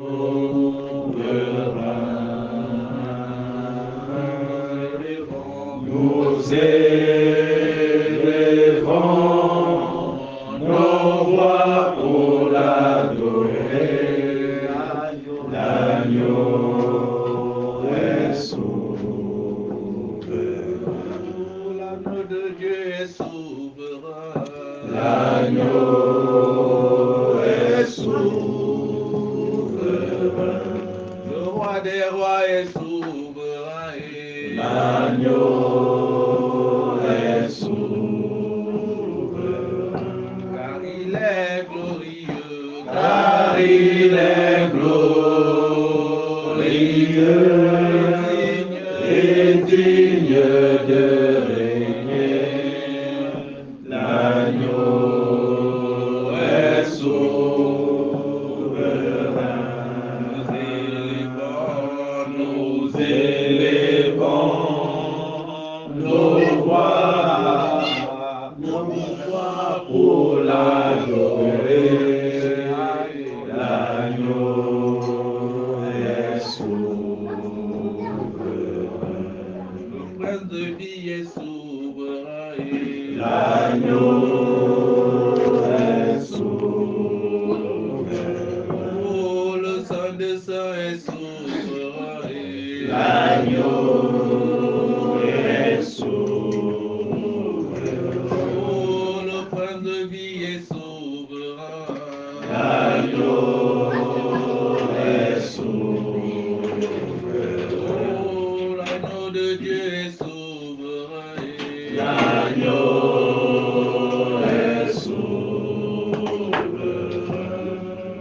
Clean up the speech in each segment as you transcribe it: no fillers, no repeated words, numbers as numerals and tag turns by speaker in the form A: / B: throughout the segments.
A: Nous élevons nos voix pour l'adorer. L'agneau est souverain.
B: L'agneau de Dieu est souverain.
A: L'agneau est souverain.
B: Le roi des rois est souverain.
A: L'agneau est souverain.
B: Car il est glorieux.
A: Car il est glorieux et digne de régner. L'agneau est souverain. Nous élevons nos voix pour l'adorer. L'agneau est souverain.
B: Le prince de vie est souverain.
A: L'agneau est souverain.
B: Oh, le sang de sang est souverain.
A: L'agneau est souverain.
B: Oh, le prince de vie est souverain.
A: L'agneau est souverain.
B: Oh, l'agneau de Dieu est souverain.
A: L'agneau est souverain.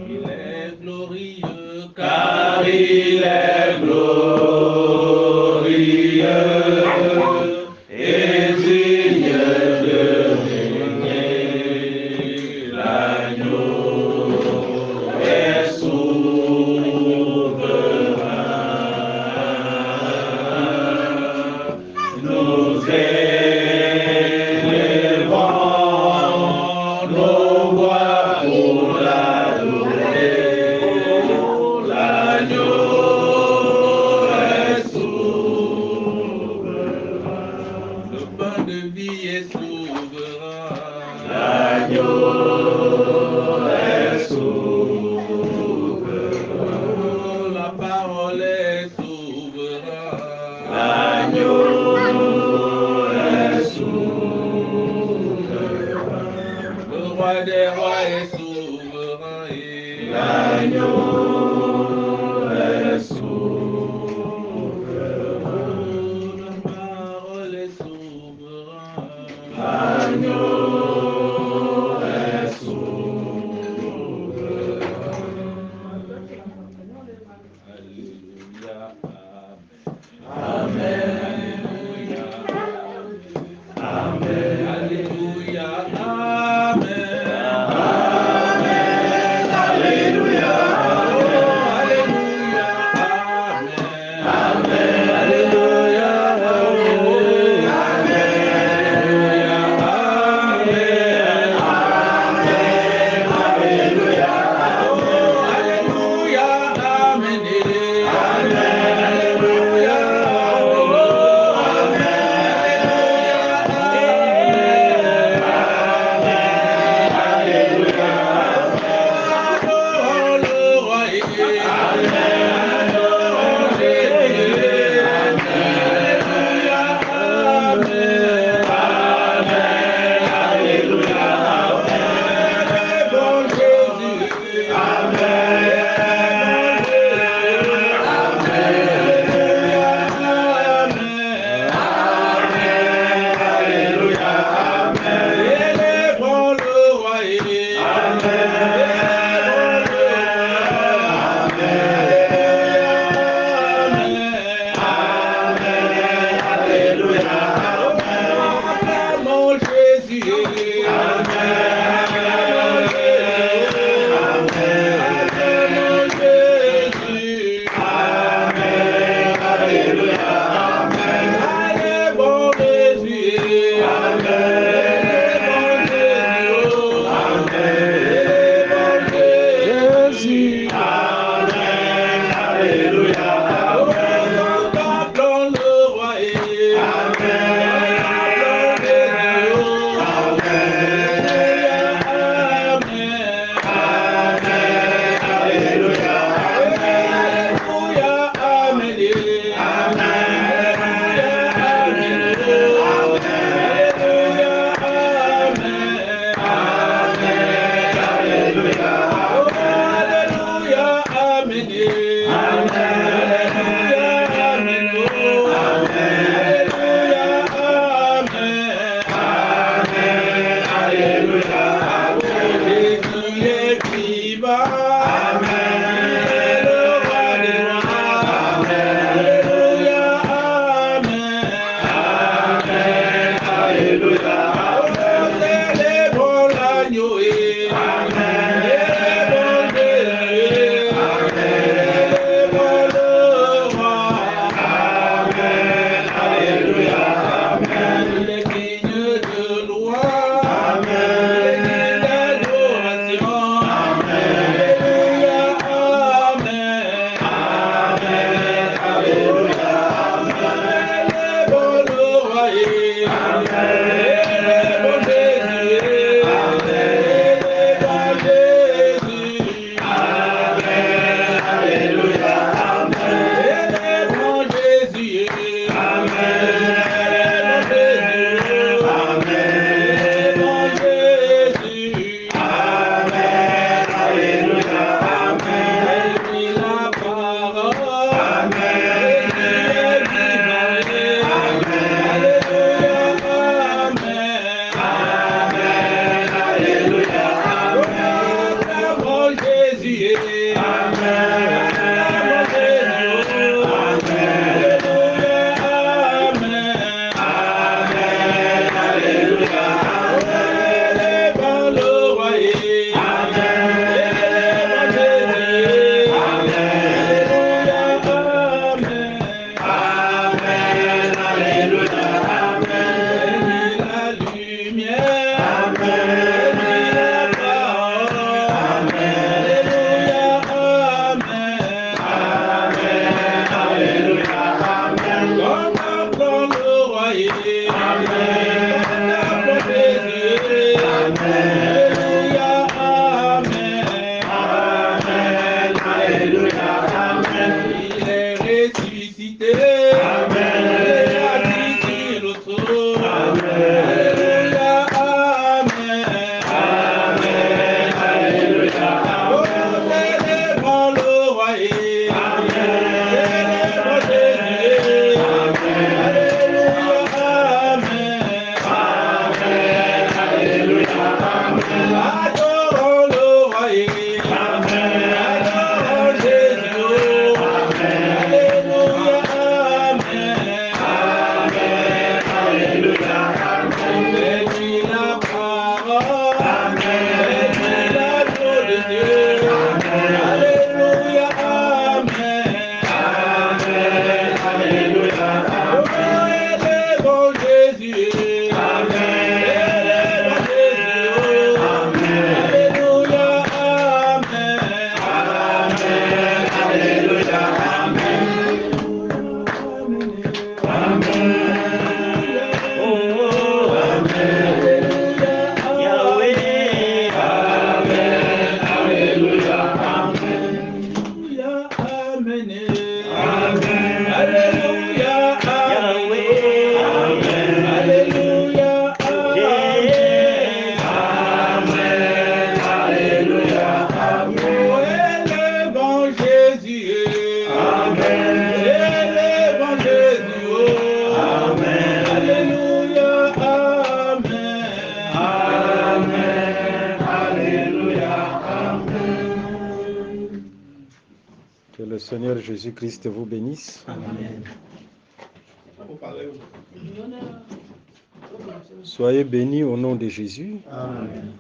B: Il est glorieux
A: Car il est glorieux et digne de régner. L'agneau est souverain. Nous élevons nos voix pour l'adorer. L'agneau est souverain.
B: Le pain de vie est souverain.
A: L'agneau est souverain.
B: Oh, la parole est souverain.
A: L'agneau est souverain.
B: Le roi des rois est souverain.
A: L'agneau est souverain.
B: La parole est souverain.
A: L'agneau est souverain.
B: Alléluia.
A: Amen.
B: Alléluia. Alléluia. Amen.
C: Que le Seigneur Jésus-Christ vous bénisse.
A: Amen.
C: Soyez bénis au nom de Jésus.
A: Amen.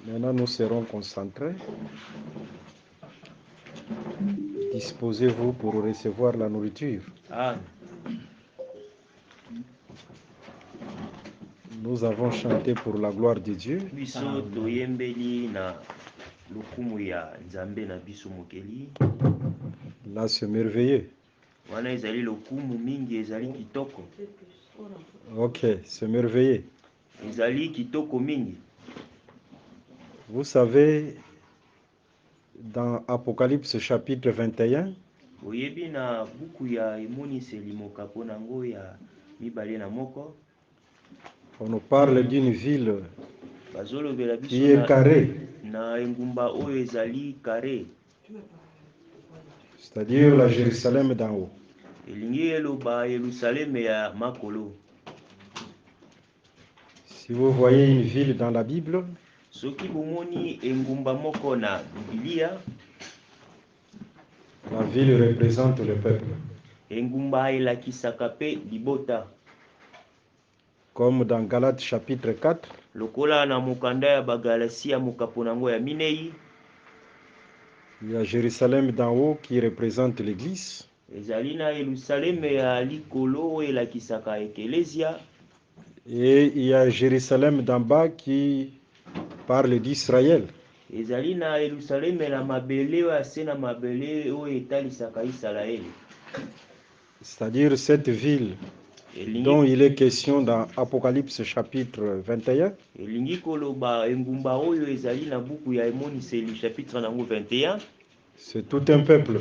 C: Maintenant, nous serons concentrés. Disposez-vous pour recevoir la nourriture.
A: Amen.
C: Nous avons chanté pour la gloire de Dieu.
A: Biso toyembeli na lokumu ya Nzambe na biso mokeli.
C: Là, c'est merveilleux.
A: Wana ezali lokumu mingi ezali kitoko.
C: Ok, c'est merveilleux.
A: Ezali kitoko mingi.
C: Vous savez, dans Apocalypse chapitre 21,
A: Oyebi na buku ya emoniseli mokapo nango ya mibale na moko.
C: on nous parle d'une ville
A: bazolobela biso
C: qui est carré,
A: na engumba oyo ezali carré,
C: c'est-à-dire la Jérusalem d'en haut.
A: elingi eloba Yerusaleme ya makolo.
C: Si vous voyez une ville dans la Bible,
A: Soki bomoni engumba moko na Biblia,
C: la ville représente le peuple.
A: engumba elakisaka pe libota.
C: Comme dans Galates chapitre 4,
A: Lokola na mokanda ya bagalatia mokapo nango ya minei,
C: il y a Jérusalem d'en haut qui représente l'église.
A: ezali na Yerusaleme ya likolo oyo elakisaka ekelesia,
C: Et il y a Jérusalem d'en bas qui parle d'Israël.
A: ezali na Yerusaleme na mabele oyo ase na mabele oyo etalisaka Isalaele.
C: C'est-à-dire cette ville dont il est question dans Apocalypse chapitre 21,
A: elingi koloba engumba oyo ezali na buku ya emoniseli chapitre nango 21,
C: c'est tout un peuple.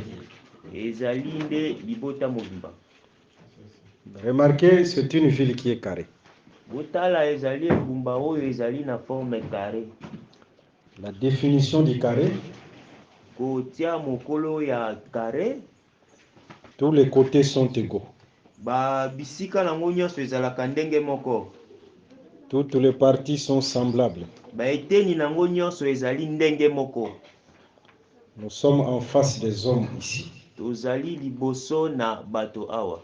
A: ezali nde libota mobimba.
C: Remarquez, c'est une ville qui est carrée.
A: Botala ezali engumba oyo ezali na forme carré.
C: La définition du carré,
A: Kotia mokolo ya carré,
C: tous les côtés sont égaux.
A: ba bisika nango nyonso ezalaka ndenge moko.
C: Toutes les parties sont semblables.
A: Ba eteni nango nyonso ezali ndenge moko.
C: Nous sommes en face des hommes ici.
A: Tozali liboso na bato awa.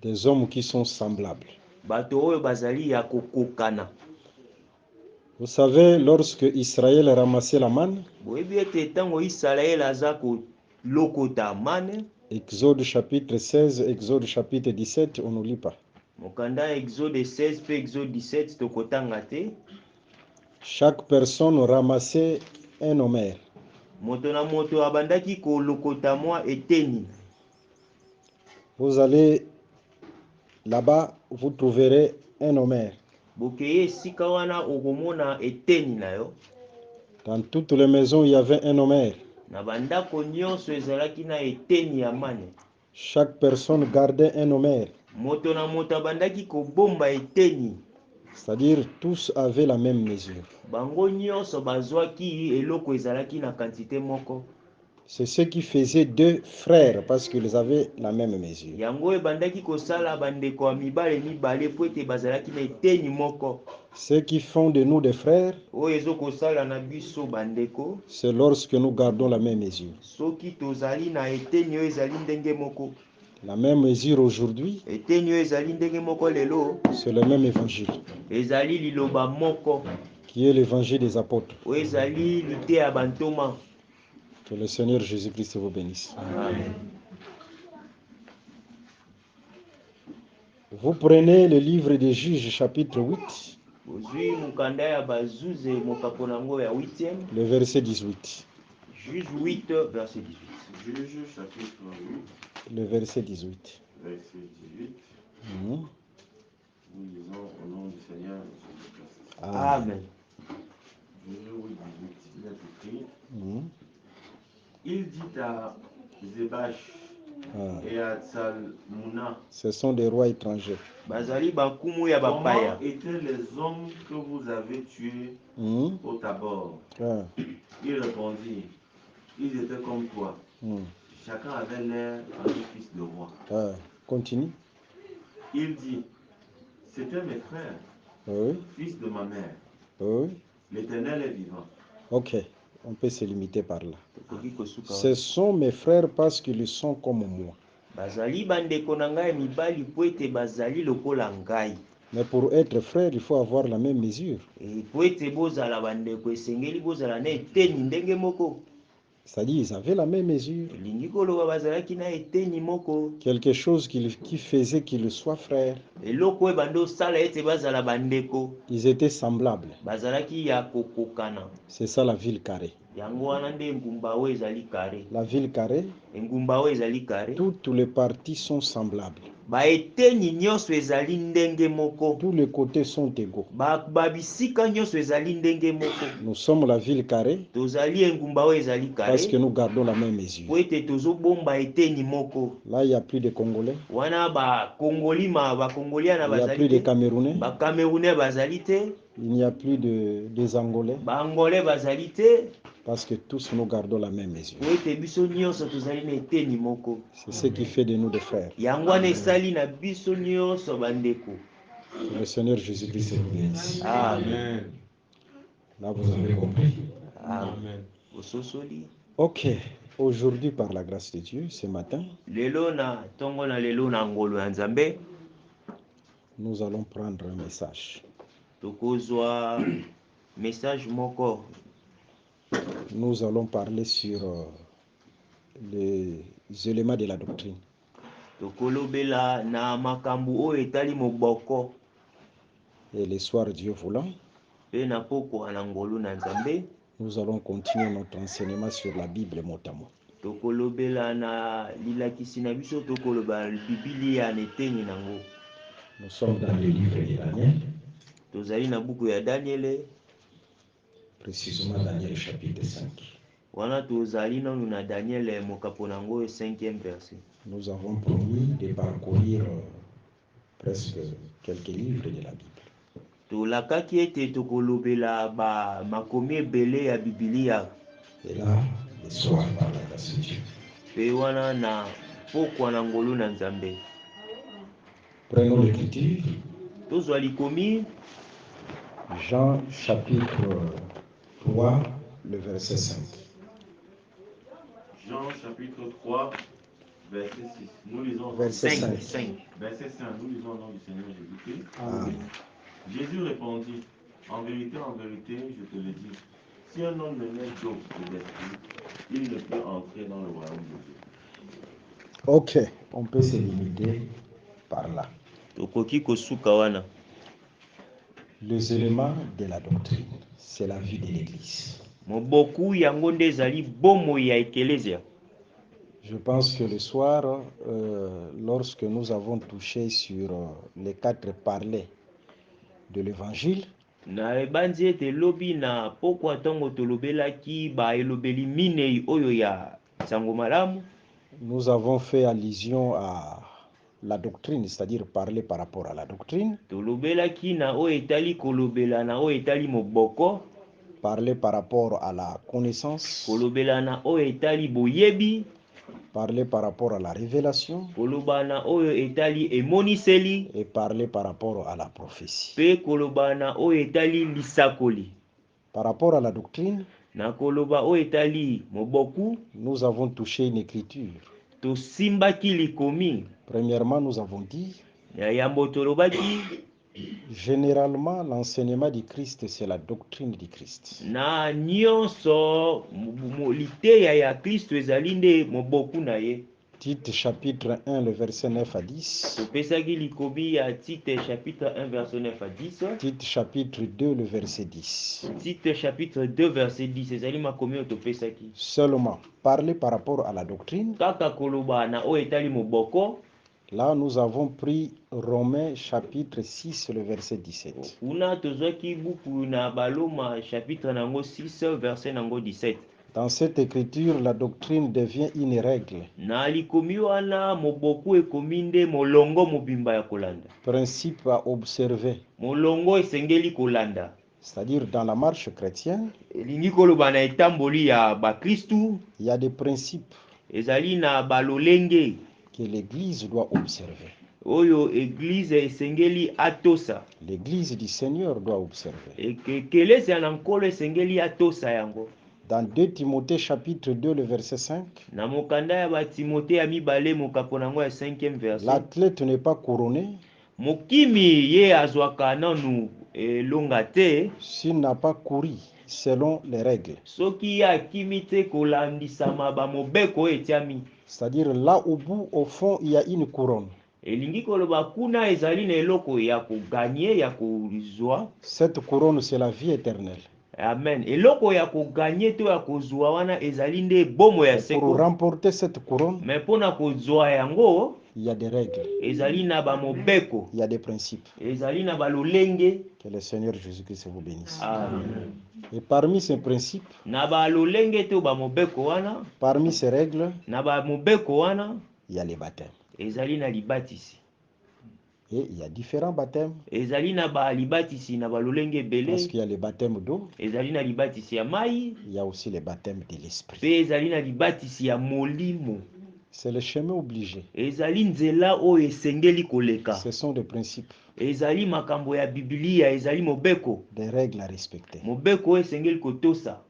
C: Des hommes qui sont semblables.
A: Bato oyo bazali ya kokokana.
C: Vous savez, lorsque Israël ramassait la manne,
A: Boyebi ete tango Israël aza ko lokota mane,
C: Exode chapitre 16, Exode chapitre 17, on ne lit pas.
A: mokanda Exode 16 pe Exode 17 tokotanga te.
C: Chaque personne ramassait un omer.
A: Moto na moto abandaki ko lokota mwa eteni.
C: Vous allez là-bas, vous trouverez un omer.
A: Bokeye sika wana okomona eteni na yo.
C: Dans toutes les maisons, il y avait un omer.
A: Na bandako nyonso ezalaki na eteni ya mane.
C: Chaque personne gardait un omer.
A: Moto na moto abandaki ko bomba eteni.
C: C'est-à-dire, tous avaient la même mesure.
A: Bango nyonso bazwaki eloko ezalaki na quantité moko.
C: C'est ce qui faisait deux frères parce qu'ils avaient la même mesure.
A: Yango ebandaki kosala bandeko ya mibale mibale po ete bazalaki na eteni moko.
C: Ce qui font de nous des frères,
A: Oyo ezokosala na biso bandeko,
C: c'est lorsque nous gardons la même mesure.
A: soki tozali na eteni oyo ezali ndenge moko.
C: La même mesure aujourd'hui,
A: Eteni oyo ezali ndenge moko lelo,
C: c'est le même évangile,
A: ezali liloba moko,
C: qui est l'évangile des apôtres.
A: oyo ezali lite ya bantoma.
C: Que le Seigneur Jésus-Christ vous bénisse.
A: Amen.
C: Vous prenez le livre des Juges, chapitre 8,
A: Ozwi mukanda ya bazuze mokapo nango ya 8e,
C: le verset 18.
A: Juge 8 verset 18.
B: Juge chapitre 8,
C: Le verset 18.
B: verset 18.
C: Mhm.
B: Nous lisons au nom du Seigneur Jésus-Christ.
A: Amen.
B: Juge 8, 18. Il est écrit.
C: Mhm.
B: Il dit à Zébash
C: Ah.
B: et à Tsalmouna,
C: Ce sont des rois étrangers.
A: Bazali bakumu ya
B: comment
A: bapaya.
B: étaient les hommes que vous avez tués
C: Mhm.
B: au Tabor?
C: Ah.
B: Il répondit, ils étaient comme toi.
C: Mhm.
B: Chacun avait l'air d'un fils de roi.
C: Ah. Continue.
B: Il dit, c'était mes frères,
C: Oui.
B: fils de ma mère.
C: Oui.
B: L'Éternel est vivant.
C: Ok. On peut se limiter par là.
A: Tokoki kosuka.
C: Ce sont mes frères parce qu'ils sont comme moi.
A: Bazali bandeko na ngai mibali po ete bazali lokola ngai.
C: Mais pour être frère, il faut avoir la même mesure.
A: E po ete bozala bandeko esengeli bozala na eteni ndenge moko.
C: C'est-à-dire, ils avaient la même mesure.
A: Elingi koloba bazalaki na eteni moko.
C: Quelque chose qui faisait qu'ils soient frères.
A: Eloko oyo bando sala ete bazala bandeko.
C: Ils étaient semblables.
A: Bazalaki ya kokokana.
C: C'est ça la ville carrée.
A: Yango wana nde engumba oyo ezali carré.
C: La ville carrée,
A: Engumba oyo ezali carré.
C: toutes les parties sont semblables.
A: baeteni nyonso ezali ndenge moko.
C: Tous les côtés sont égaux.
A: Babisika nyonso ezali ndenge moko.
C: Nous sommes la ville carrée
A: Tozali engumba oyo ezali
C: parce que
A: carré.
C: nous gardons la même mesure.
A: Po ete tozobomba eteni moko.
C: Là, il n'y a plus de Congolais.
A: Wana ba Congolima, ba Congoliana
C: Il n'y a plus
A: bazali
C: de
A: te.
C: Camerounais.
A: Ba Camerounais bazali te.
C: Il n'y a plus des Angolais.
A: Ba Angolais bazali te.
C: Parce que tous nous gardons la même mesure.
A: Po ete biso nyonso tozali na eteni moko.
C: C'est ce qui fait de nous des frères.
A: Yango wana esali na biso nyonso bandeko.
C: Que le Seigneur Jésus-Christ vous bénisse.
A: Amen.
C: Là, vous avez compris.
A: Amen. Ososoli.
C: Ok. Aujourd'hui, par la grâce de Dieu, ce matin,
A: Lelo na tongo na lelo na ngolo ya Nzambe,
C: nous allons prendre un message.
A: tokozwa message moko.
C: Nous allons parler sur les éléments de la doctrine.
A: Tokolobela na makambu oyo etali moboko.
C: Et le soir, Dieu voulant,
A: Pe na poko na ngolo na Nzambe,
C: nous allons continuer notre enseignement sur la Bible mot à mot.
A: tokolobela na lilakisi na biso tokoloba Biblia na eteni nango.
C: Nous sommes dans le livre de Daniel,
A: Tozali na buku ya Daniele,
C: précisément Daniel chapitre 5.
A: wana tozali nanu na Daniele mokapo nango 5e verset.
C: Nous avons promis de parcourir presque quelques livres de la Bible.
A: Tolakaki ete tokolobela ba makomi ebele ya Biblia.
C: Et là, le soir, par la grâce de Dieu,
A: Pe wana na pokwa na ngolo na Nzambe.
C: prenons l'écriture.
A: Tozwa likomi
C: Jean chapitre 3, le verset 5.
B: Jean chapitre 3, verset 6. Nous lisons
C: Verset
A: 5.
C: 5.
B: verset 5. Nous lisons au nom du Seigneur Jésus-Christ.
C: Amen.
B: Jésus répondit, en vérité, je te le dis, si un homme ne naît d'eau et d'esprit, il ne peut entrer dans le royaume de Dieu.
C: Ok, on peut se limiter par là.
A: tokoki kosuka wana.
C: Les éléments de la doctrine, c'est la vie de l'Église.
A: Moboku yango nde ezali bomo ya ekelezia.
C: Je pense que le soir, lorsque nous avons touché sur les 4 parlers de l'Évangile,
A: Na ebandi ete lobi na pokwa tongo tolobelaki ba elobeli minei oyo ya sango malamu.
C: nous avons fait allusion à la doctrine, c'est-à-dire parler par rapport à la doctrine,
A: Tolobelaki na oyo etali kolobela na oyo etali moboko.
C: parler par rapport à la connaissance,
A: Kolobela na oyo etali boyebi.
C: parler par rapport à la révélation
A: Koloba na oyo etali emoniseli.
C: et parler par rapport à la prophétie.
A: Pe koloba na oyo etali lisakoli.
C: Par rapport à la doctrine,
A: Na koloba oyo etali moboku.
C: nous avons touché une écriture.
A: Tosimbaki likomi.
C: Premièrement, nous avons dit,
A: Ya yambo tolobaki.
C: généralement, l'enseignement du Christ, c'est la doctrine du Christ.
A: Na nyonso liteya ya Kristo ezali nde moboku na ye.
C: Tite chapitre 1, le verset 9 à 10.
A: Topesaki likomi ya Tite chapitre 1 verset 9 à 10.
C: Tite chapitre 2, le verset 10.
A: Tite chapitre 2 verset 10 ezali makomi oyo topesaki.
C: Seulement, parler par rapport à la doctrine.
A: Kaka koloba na oyo etali moboko.
C: Là, nous avons pris Romains chapitre 6, le verset 17.
A: Kuna tozwaki buku na Baloma chapitre nango 6 verset nango 17.
C: Dans cette écriture, la doctrine devient une règle,
A: Na likomi wana moboku ekomi nde molongo mobimba ya kolanda.
C: principe à observer.
A: Molongo esengeli kolanda.
C: C'est-à-dire, dans la marche chrétienne,
A: Elingi koloba na etamboli ya bakristu.
C: il y a des principes
A: Ezali na balolenge
C: que l'Église doit observer.
A: oyo eglise esengeli atosa.
C: L'Église du Seigneur doit observer.
A: Ekelezia na nkolo esengeli atosa yango.
C: Dans 2 Timothée chapitre 2, le verset 5,
A: Na mokanda ya batimote ya mibale mokapo nango ya 5e verset.
C: l'athlète n'est pas couronné
A: Mokimi ye azwaka nanu elonga te
C: s'il n'a pas couru selon les règles.
A: soki ye akimi te kolandisama bamobeko oyo etiami.
C: C'est-à-dire, là au bout, au fond, il y a une couronne.
A: Elingi koloba kuna ezali na eloko ya koganye ya kozwa.
C: Cette couronne, c'est la vie éternelle.
A: Amen. Eloko ya koganye to ya kozwa wana ezali nde bomo ya
C: Pour
A: seko.
C: remporter cette couronne,
A: Mais pona kozwa yango,
C: il il y a des règles,
A: ezali na bamobeko,
C: il y a des principes.
A: ezali na balolenge.
C: Que le Seigneur Jésus-Christ vous bénisse.
A: Amen.
C: Et parmi ces principes,
A: Na balolenge to bamobeko wana,
C: parmi ces règles,
A: na bamobeko wana,
C: il y a les baptêmes.
A: ezali na libatisi.
C: Et il y a différents baptêmes,
A: Ezali na ba libatisi na balolenge
C: parce
A: belé.
C: qu'il y a les baptêmes d'eau,
A: Ezali na libatisi ya mai,
C: il y a aussi les baptêmes de l'esprit.
A: pe ezali na libatisi ya molimo.
C: C'est le chemin obligé.
A: Ezali nzela oyo esengeli koleka.
C: Ce sont des principes,
A: Ezali makambo ya Biblia, ezali mobeko.
C: des règles à respecter.
A: Mobeko oyo esengeli kotosa.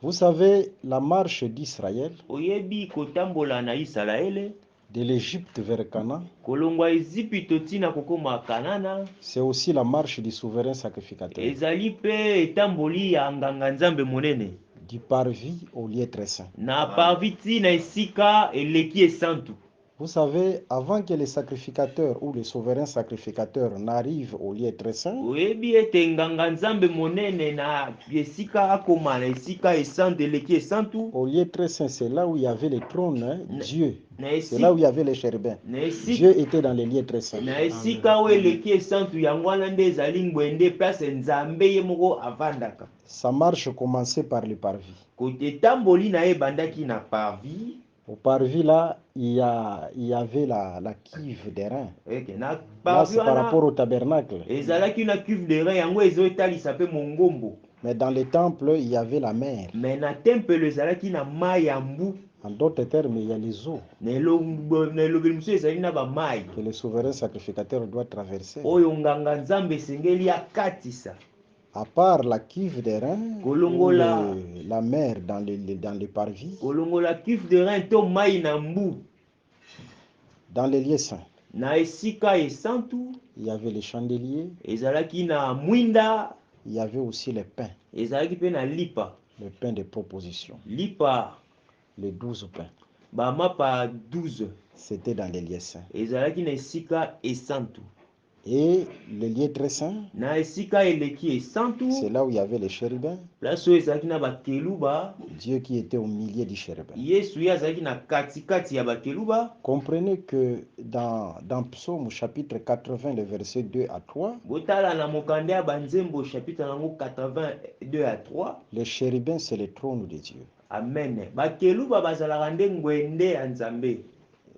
C: Vous savez, la marche d'Israël,
A: Oyebi kotambola na Isalaele,
C: de l'Égypte vers Canaan,
A: kolongwa Ezipito tina kokoma Kanana,
C: c'est aussi la marche du souverain sacrificateur,
A: ezali pe etamboli ya nganga nzambe monene.
C: du parvis au lieu très saint.
A: Na parviti na esika eleki esantu.
C: Vous savez, avant que les sacrificateurs ou les souverains sacrificateurs n'arrivent au lieu très saint,
A: Oyebi ete nganga nzambe monene na esika akoma na esika esantu eleki esantu.
C: au lieu très saint, c'est là où il y avait les trônes, hein, Dieu.
A: Na
C: C'est là où
A: esika
C: il y avait les chérubins.
A: na esika
C: Dieu était dans les lieux très saints.
A: na esika oyo eleki esantu yango wana nde ezali ngwende place nzambe ye moko avandaka.
C: Sa marche commençait par le parvis.
A: Kote etamboli na ye ebandaki na parvis.
C: Au parvis, là, il y avait la cuve des reins.
A: Eke na
C: Là,
A: parvis
C: c'est par rapport
A: wana
C: au tabernacle.
A: ezalaki na cuve de rein yango ezoetalisa pe mongombo.
C: Mais dans les temples, il y avait la mer.
A: Mais na temple ezalaki na mai ya mbu.
C: En d'autres termes, il y a les eaux
A: Na elobeli mosusu ezali na bamai
C: que le souverain sacrificateur doit traverser.
A: oyo nganga nzambe esengeli akatisa.
C: À part la cuve des reins, ou
A: Kolongola.
C: la mer dans les parvis,
A: Kolongola cuve de rein to mai na mbu
C: dans les lieux saints,
A: na esika esantu
C: il y avait les chandeliers,
A: ezalaki na mwinda,
C: il y avait aussi les pains,
A: ezalaki pe na lipa.
C: les pains de proposition,
A: Lipa
C: les 12 pains.
A: bamapa 12
C: C'était dans les lieux saints.
A: ezalaki na esika esantu.
C: Et les lieux très saints,
A: Na esika eleki esantu
C: c'est là où il y avait les chérubins,
A: place oyo ezalaki na bakeluba.
C: Dieu qui était au milieu du chérubin.
A: Yesu ye azalaki na katikati ya bakeluba.
C: Comprenez que dans Psaume chapitre 80, le verset 2 à 3,
A: Botala na mokande ya banzembo chapitre nango 82 à 3.
C: les chérubins, c'est le trône de Dieu.
A: Amen. Bakeluba bazalaka nde ngwende ya nzambe.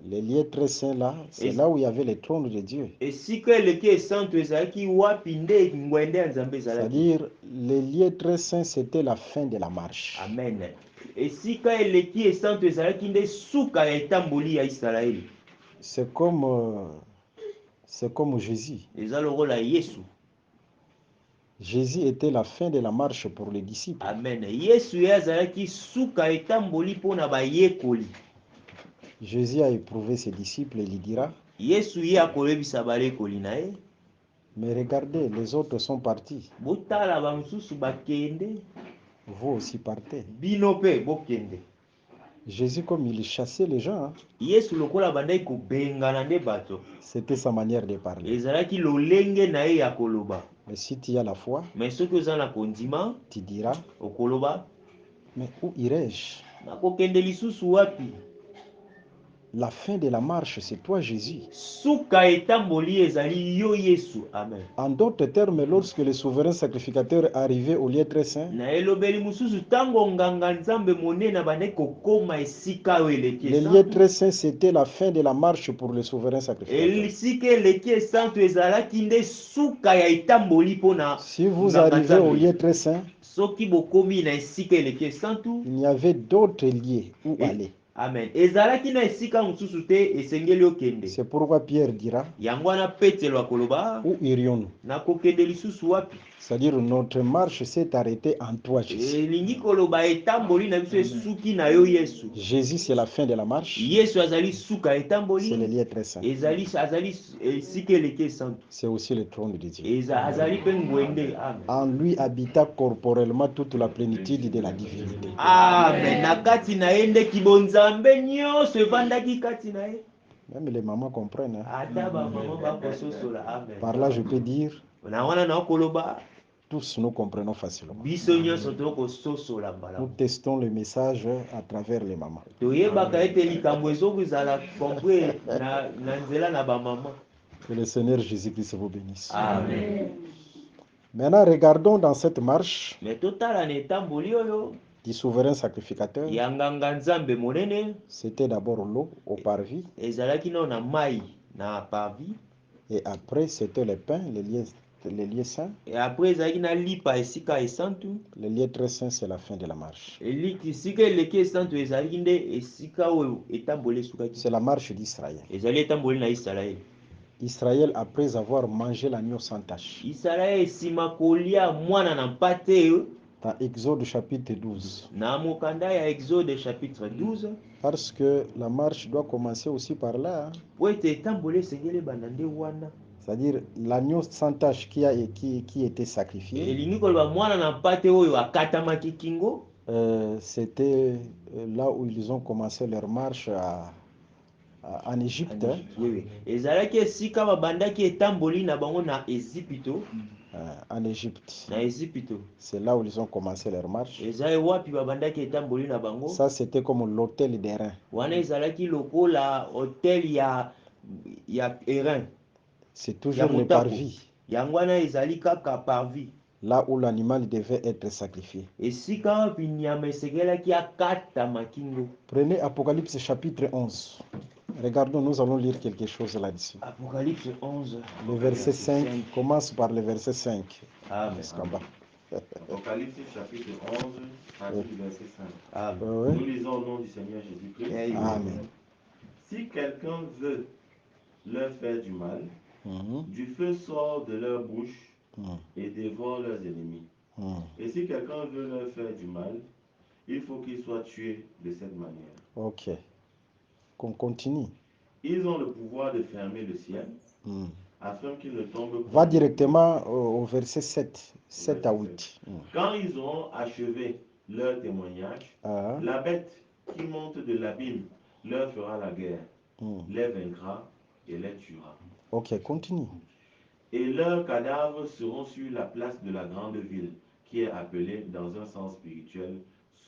C: Les lieux très saints là, c'est là où il y avait le trône de Dieu.
A: Esika eleki esantu ezalaki wapi nde ngwende ya nzambe ezalaki.
C: C'est-à-dire, les lieux très saints, c'était la fin de la marche.
A: Amen. Esika eleki esantu ezalaki nde suka ya etamboli ya Israeli.
C: C'est comme Jésus.
A: Eza lokola Yesu.
C: Jésus était la fin de la marche pour les disciples.
A: Amen. Yesu ye azalaki suka etamboli mpona bayekoli.
C: Jésus a éprouvé ses disciples et il dira,
A: Yesu ye akolebisa balekoli na ye.
C: mais regardez, les autres sont partis.
A: Botala bamosusu bakende,
C: Vous aussi partez.
A: bino pe bokende.
C: Jésus, comme il chassait les gens, hein,
A: Yesu lokola bandaki kobengana nde bato.
C: c'était sa manière de parler.
A: Ezalaki lolenge na ye ya koloba.
C: Mais si tu as la foi,
A: Mais soki oza na kondima
C: tu diras,
A: okoloba,
C: mais où irai-je?
A: nakokende lisusu wapi?
C: La fin de la marche, c'est toi, Jésus.
A: Suka etamboli ezali yo Yesu. Amen.
C: En d'autres termes, lorsque le souverain sacrificateur arrivait au lieu très saint,
A: Na elobeli mususu tango nganga nzambe monene bandaki kokoma esika oyo eleki
C: le lieu
A: esantu.
C: très saint, c'était la fin de la marche pour le souverain sacrificateur.
A: Esika eleki esantu ezalaki nde suka ya etamboli mpona
C: Si vous
A: nganga
C: arrivez au
A: nzambe.
C: lieu très saint,
A: Soki bokomi na esika eleki esantu.
C: il y avait d'autres lieux où aller.
A: Amen. Ezalaki na esika mosusu te esengeli okende.
C: C'est pourquoi Pierre dira,
A: Yango wana Petelo akoloba,
C: où irions-nous?
A: nakokende lisusu wapi?
C: C'est-à-dire, notre marche s'est arrêtée en toi, Jésus.
A: Elingi koloba etamboli na biso esuki na yo Yesu.
C: Jésus, c'est la fin de la marche,
A: Yesu azali suka
C: c'est le
A: etamboli.
C: lieu très saint.
A: Azali esika eleki esantu.
C: C'est aussi le trône de Dieu.
A: Azali pe ngwende. Amen.
C: En lui habita corporellement toute la plénitude de la divinité.
A: Amen. Na kati na ye nde kibonzambe nyonso evandaki kati na ye.
C: Même les mamans comprennent. Hein.
A: Ata bamama bakososola. Amen.
C: Par là, je peux dire,
A: Na wana na okoloba,
C: tous nous comprenons facilement.
A: biso nyonso tokososola
C: Nous
A: malamu
C: testons le message à travers les mamans.
A: toyebaka ete likambo ezokozala compris na nzela na bamama.
C: Que le Seigneur Jésus-Christ vous bénisse.
A: Amen.
C: Maintenant, regardons dans cette marche
A: Me totala na etamboli oyo
C: du souverain sacrificateur.
A: ya nganga nzambe monene
C: C'était d'abord l'eau au parvis,
A: ezalaki nao na mai na parvis,
C: et après c'était le pain, les lieux saints.
A: et après ezalaki na lipa esika esantu.
C: Le lieu très saint, c'est la fin de la marche.
A: Eliki esika eleki esantu ezalaki nde esika oyo etamboli esukaki.
C: C'est la marche d'Israël.
A: Ezali etamboli na Israeli.
C: Israël, après avoir mangé l'agneau sans tache.
A: Israeli esima kolia mwana na mpate
C: Dans Exode chapitre 12.
A: na mokanda ya Exode chapitre 12.
C: Parce que la marche doit commencer aussi par là.
A: Po ete etamboli esengeli banda nde wana.
C: C'est-à-dire l'agneau sans tache qui était sacrifié.
A: Elingi koloba mwana na mpate oyo akatamaki kingo.
C: C'était là où ils ont commencé leur marche en Égypte.
A: Oui. Ezalaki esika babandaki etamboli na bango na Ezipito.
C: En Égypte.
A: Na Ezipito.
C: C'est là où ils ont commencé leur marche.
A: Ezali wapi babandaki etamboli na bango.
C: Ça c'était comme l'hôtel d'Airain.
A: Wana ezalaki lokola hôtel ya Airain.
C: C'est toujours le parvis.
A: Yango wana ezali kaka parvis.
C: Là où l'animal devait être sacrifié.
A: Esika wapi nyama esegelaki akatama kingo.
C: Prenez Apocalypse chapitre 11. Regardons, nous allons lire quelque chose là-dessus.
A: Apocalypse 11.
C: Le verset 5 commence par le verset 5.
A: Amen.
B: Apocalypse chapitre 11, partir du verset 5.
A: Amen.
B: Nous lisons au nom du Seigneur Jésus-Christ.
C: Amen.
B: Si quelqu'un veut leur faire du mal, du feu sort de leur bouche et dévore leurs ennemis. Et si quelqu'un veut leur faire du mal, il faut qu'il soit tué de cette manière.
C: Ok. Qu'on continue.
B: Ils ont le pouvoir de fermer le ciel afin qu'il ne tombe pas.
C: Va directement au verset 7 à 8.
B: Quand ils auront achevé leur témoignage, la bête qui monte de l'abîme leur fera la guerre, les vaincra et les tuera.
C: Ok, continue.
B: Et leurs cadavres seront sur la place de la grande ville, qui est appelée dans un sens spirituel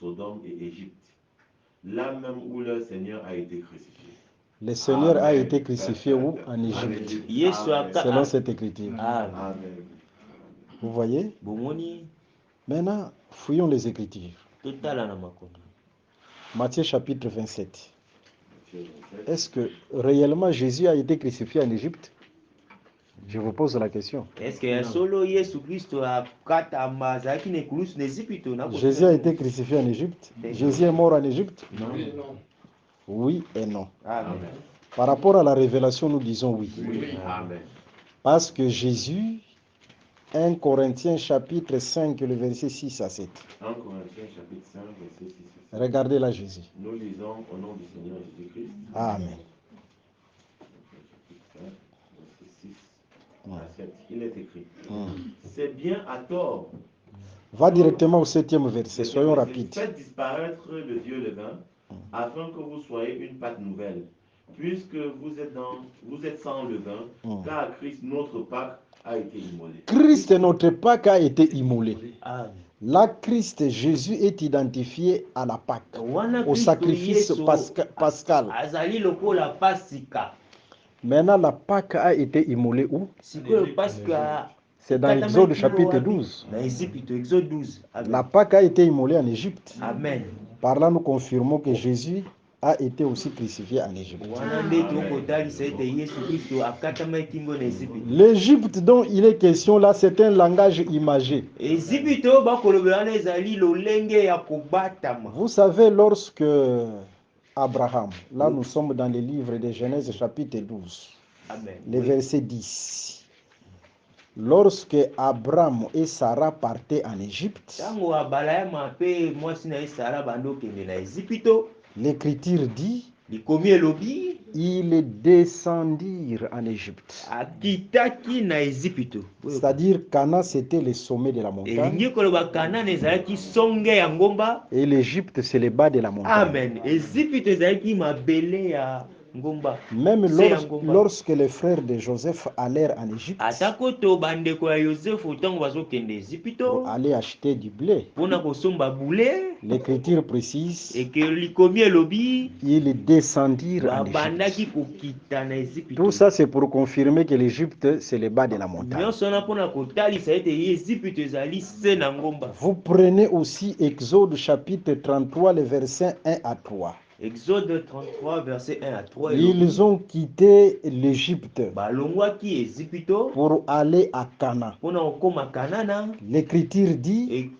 B: Sodome et Égypte, là même où leur Seigneur a été crucifié.
C: Le Seigneur a été crucifié où? En Égypte. Selon cette écriture.
B: Amen.
C: Vous voyez? Maintenant, fouillons les écritures. Matthieu chapitre 27. Est-ce que réellement Jésus a été crucifié en Égypte? Je vous pose la question.
A: Jésus
C: a été crucifié en Égypte? Jésus est mort en Égypte?
B: Non.
C: Oui et non.
A: Amen.
C: Par rapport à la révélation, nous disons oui.
B: Amen.
C: Parce que Jésus, 1 Corinthiens chapitre 5, le verset 6 à 7.
B: 1 Corinthiens chapitre 5, verset 6 à 7.
C: Regardez là Jésus.
B: Nous lisons au nom du Seigneur Jésus-Christ.
C: Amen.
B: Il est écrit. C'est bien à tort.
C: Va directement au 7e verset, soyons rapides.
B: Faites disparaître le vieux levain, afin que vous soyez une pâte nouvelle, puisque vous êtes sans levain, car Christ, notre Pâque, a été immolé.
C: Christ, notre Pâque, a été immolé.
A: Amen.
C: Là, Christ, Jésus est identifié à la Pâque, au sacrifice pascal. Maintenant, la Pâque a été immolée où? C'est dans Exode chapitre 12. La Pâque a été immolée en Égypte.
A: Amen.
C: Par là, nous confirmons que Jésus a été aussi crucifié en Égypte. L'Égypte dont il est question là, c'est un langage imagé. Vous savez, lorsque Abraham, là nous sommes dans le livre de Genèse chapitre 12, le verset 10. Lorsque Abraham et Sarah partaient en Égypte, l'Écriture dit, ils descendirent en Égypte. C'est-à-dire Cana, c'était le sommet de la montagne. Et l'Égypte, c'est le bas de la montagne.
A: Amen.
C: Même lorsque les frères de Joseph allèrent en Égypte pour aller acheter du blé, l'Écriture précise, ils descendirent en Égypte. Tout ça, c'est pour confirmer que l'Égypte, c'est le bas de la montagne. Vous prenez aussi Exode chapitre 33, les versets 1 à 3.
A: Exode 33, verset 1 à 3.
C: Ils ont quitté l'Égypte pour aller à Canaan. L'Écriture dit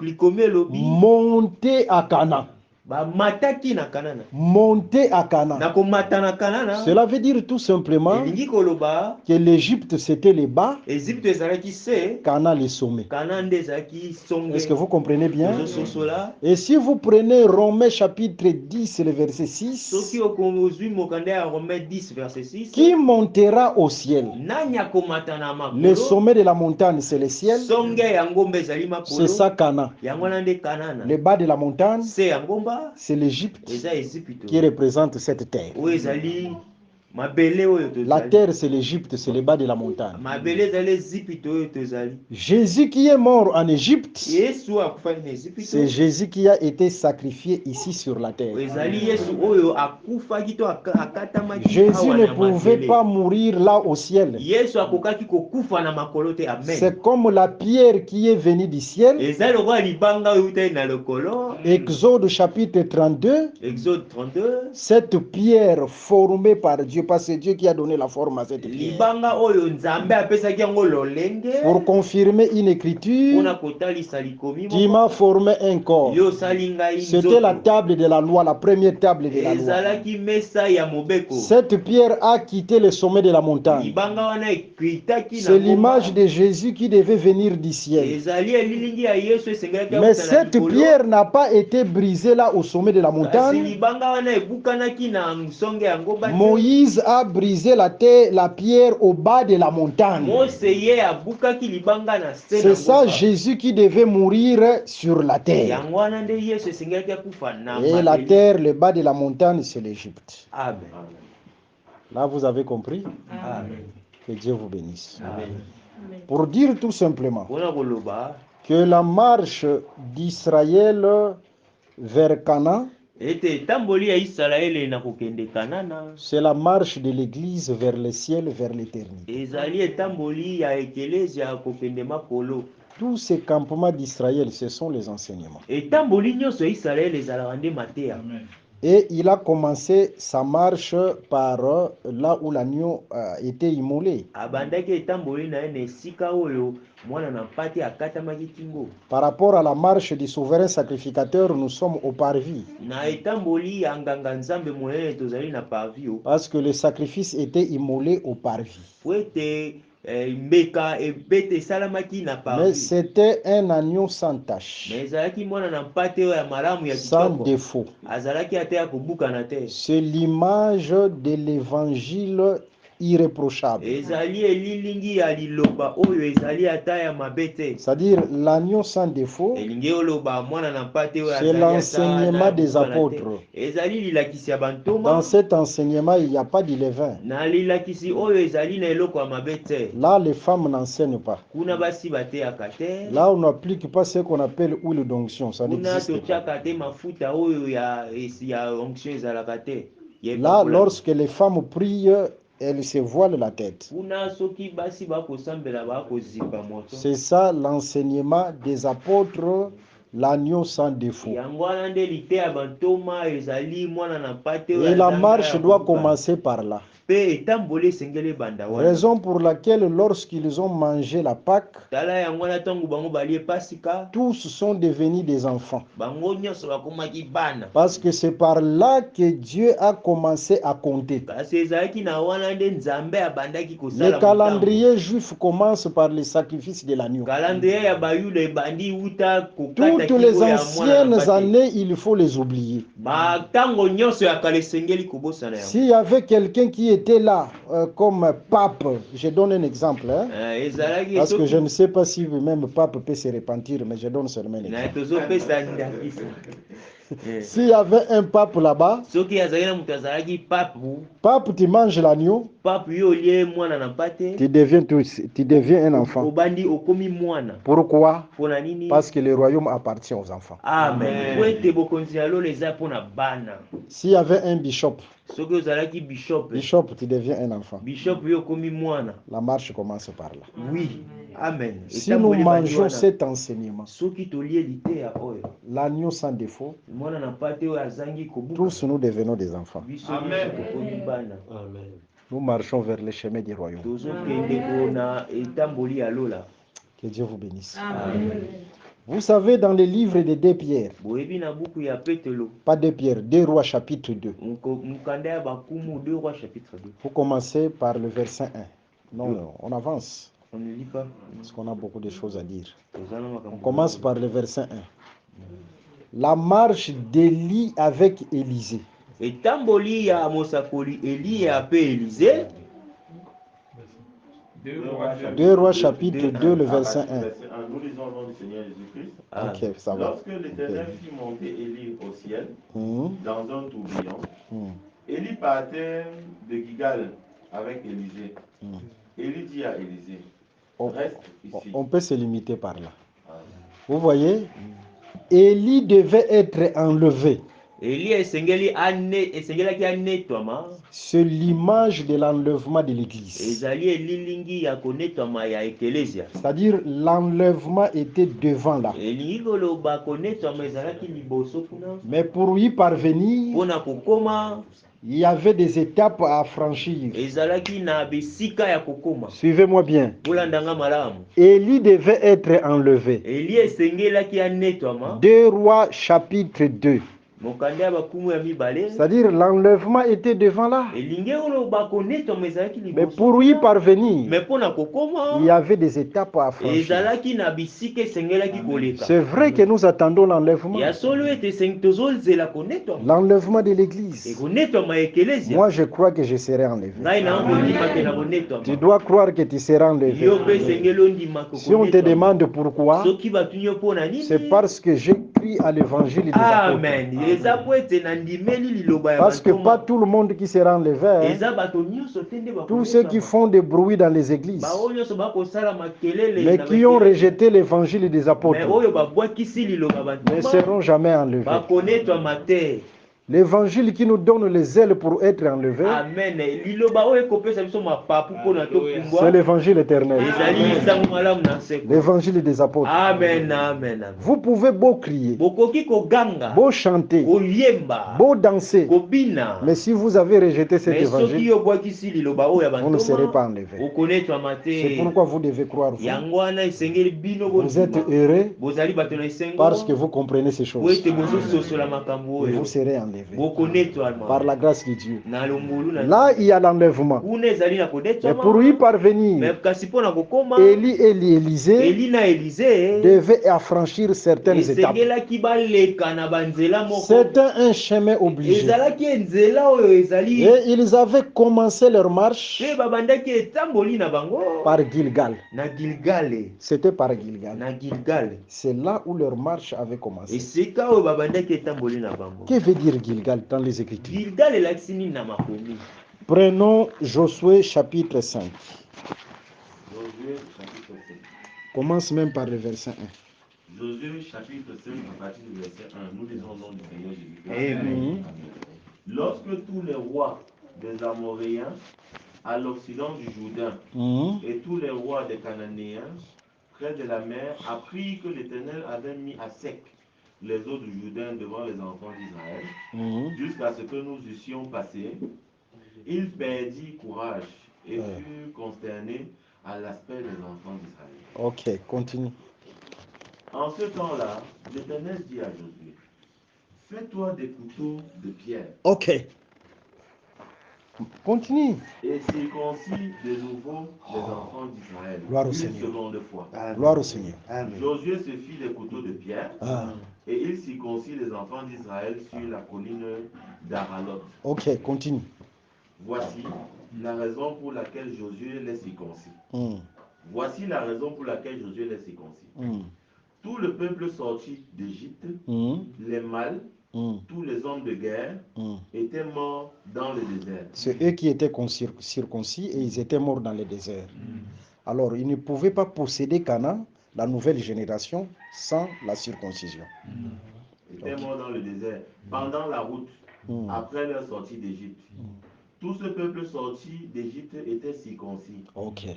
C: montez à Canaan. Monter à Canaan. Cela veut dire tout simplement que l'Égypte c'était le bas, Canaan le sommet. Est-ce que vous comprenez bien? Et si vous prenez Romains chapitre 10, le verset 6, qui montera au ciel? Le sommet de la montagne c'est le ciel, c'est ça Canaan. Le bas de la montagne c'est l'Égypte qui représente cette terre. La terre c'est l'Égypte, c'est le bas de la montagne. Jésus qui est mort en Égypte, c'est Jésus qui a été sacrifié ici sur la terre. Jésus ne pouvait pas mourir là au ciel. C'est comme la pierre qui est venue du ciel. Exode chapitre 32, cette pierre formée par Dieu, parce que c'est Dieu qui a donné la forme à cette pierre. Pour confirmer une écriture, qui m'a formé un corps. C'était la table de la loi, la première table de la loi. Cette pierre a quitté le sommet de la montagne. C'est l'image de Jésus qui devait venir du ciel. Mais cette pierre n'a pas été brisée là au sommet de la montagne. Moïse a brisé la pierre au bas de la montagne. C'est ça Jésus qui devait mourir sur la terre. Et la terre, le bas de la montagne, c'est l'Égypte. Là, vous avez compris? Amen. Que Dieu vous bénisse. Amen. Pour dire tout simplement que la marche d'Israël vers Canaan, c'est la marche de l'Église vers le ciel, vers l'éternité. Tous ces campements d'Israël, ce sont les enseignements. Et il a commencé sa marche par là où l'agneau était immolé. Par rapport à la marche du souverain sacrificateur, nous sommes au parvis. Parce que le sacrifice était immolé au parvis. Mais c'était un agneau sans tache, sans défaut. C'est l'image de l'évangile irréprochable. C'est-à-dire l'agneau sans défaut, c'est l'enseignement des apôtres. Dans cet enseignement, il n'y a pas de levain. Là, les femmes n'enseignent pas. Là, on n'applique pas ce qu'on appelle huile d'onction. Ça n'existe pas. Là, lorsque les femmes prient, elles se voilent la tête. C'est ça l'enseignement des apôtres, l'agneau sans défaut. Et la marche doit commencer par là. Raison pour laquelle lorsqu'ils ont mangé la Pâque, tous sont devenus des enfants. Parce que c'est par là que Dieu a commencé à compter. Le calendrier juif commence par le sacrifice de l'agneau. Toutes les anciennes années, il faut les oublier. S'il y avait quelqu'un qui était là comme pape, je donne un exemple, hein, parce que je ne sais pas si même pape peut se repentir, mais je donne seulement un exemple. S'il y avait un pape là-bas, pape, tu manges l'agneau, tu deviens un enfant. Pourquoi? Parce que le royaume appartient aux enfants.
A: Amen.
C: S'il y avait un bishop, tu deviens un enfant. La marche commence par là.
A: Oui. Amen.
C: Si nous mangeons cet enseignement, l'agneau sans défaut, tous nous devenons des enfants.
B: Amen.
C: Nous marchons vers le chemin du royaume. Que Dieu vous bénisse.
A: Amen.
C: Vous savez, dans le livre de 2 Pierre, pas 2 Pierre, 2 Rois chapitre 2. Vous commencez par le verset 1. Non, on avance.
A: On ne lit pas.
C: Parce qu'on a beaucoup de choses à dire. On commence par le verset 1. La marche d'Élie avec Élisée.
A: Et tamboli ya mosakoli Élie et appelé Élisée.
C: 2 Rois chapitre 2, le verset 1.
B: Nous lisons au nom du Seigneur Jésus-Christ.
C: Ok, ça va.
B: Lorsque l'Éternel fit monter Élie au ciel, dans un tourbillon, Élie partait de Gilgal avec Élisée. Élie dit à Élisée, reste ici.
C: On peut se limiter par là. Vous voyez, Élie devait être enlevé. C'est l'image de l'enlèvement de l'église. C'est-à-dire l'enlèvement était devant là. Mais pour y parvenir, il y avait des étapes à franchir. Suivez-moi bien. Élie devait être enlevé. 2 Rois chapitre 2. C'est-à-dire l'enlèvement était devant là. Mais pour y parvenir, il y avait des étapes à franchir. C'est vrai que nous attendons l'enlèvement. L'enlèvement de l'église. Moi, je crois que je serai enlevé. Tu dois croire que tu seras enlevé. Si on te demande pourquoi, c'est parce que j'ai cru à l'évangile des apôtres. Parce que pas tout le monde qui sera enlevé. Tous ceux qui font des bruits dans les églises, mais qui ont rejeté l'évangile des apôtres, ne seront jamais enlevés. L'évangile qui nous donne les ailes pour être enlevés, c'est l'évangile éternel. L'évangile des apôtres. Vous pouvez beau crier, beau chanter, beau danser, mais si vous avez rejeté cet évangile, vous ne serez pas enlevé. C'est pourquoi vous devez croire vous. Vous êtes heureux parce que vous comprenez ces choses. Et vous serez enlevé. Par la grâce de Dieu. Là, il y a l'enlèvement. Mais pour y parvenir, Élie et Élisée devaient affranchir certaines étapes. C'était un chemin obligé. Et ils avaient commencé leur marche par Gilgal. C'était par Gilgal. C'est là où leur marche avait commencé. Que veut dire Gilgal dans les Écritures? Prenons Josué chapitre 5. Commence même par le verset 1.
B: Josué chapitre 5 à partir du verset 1. Nous lisons au nom du Seigneur Jésus-Christ. Lorsque tous les rois des Amoréens à l'occident du Jourdain et tous les rois des Cananéens près de la mer apprirent que l'Éternel avait mis à sec les eaux du Jourdain devant les enfants d'Israël, jusqu'à ce que nous eussions passé, ils perdirent courage et furent consternés à l'aspect des enfants d'Israël.
C: Ok, continue.
B: En ce temps-là, l'Éternel dit à Josué, fais-toi des couteaux de pierre.
C: Ok. Continue.
B: Et circoncis de nouveau les enfants d'Israël.
C: Gloire au
B: Une
C: Seigneur.
B: seconde fois.
C: Gloire au Seigneur.
B: Josué se fit des couteaux de pierre. Et il circoncit les enfants d'Israël sur la colline d'Aralot.
C: Ok, continue.
B: Voici la raison pour laquelle Josué les circoncis. Voici la raison pour laquelle Josué les circoncis. Tout le peuple sorti d'Égypte, les mâles, tous les hommes de guerre étaient morts dans le désert.
C: C'est eux qui étaient circoncis et ils étaient morts dans le désert. Alors, ils ne pouvaient pas posséder Canaan, la nouvelle génération, sans la circoncision.
B: Ils étaient morts dans le désert, pendant la route, après leur sortie d'Égypte. Tout ce peuple sorti d'Égypte était circoncis.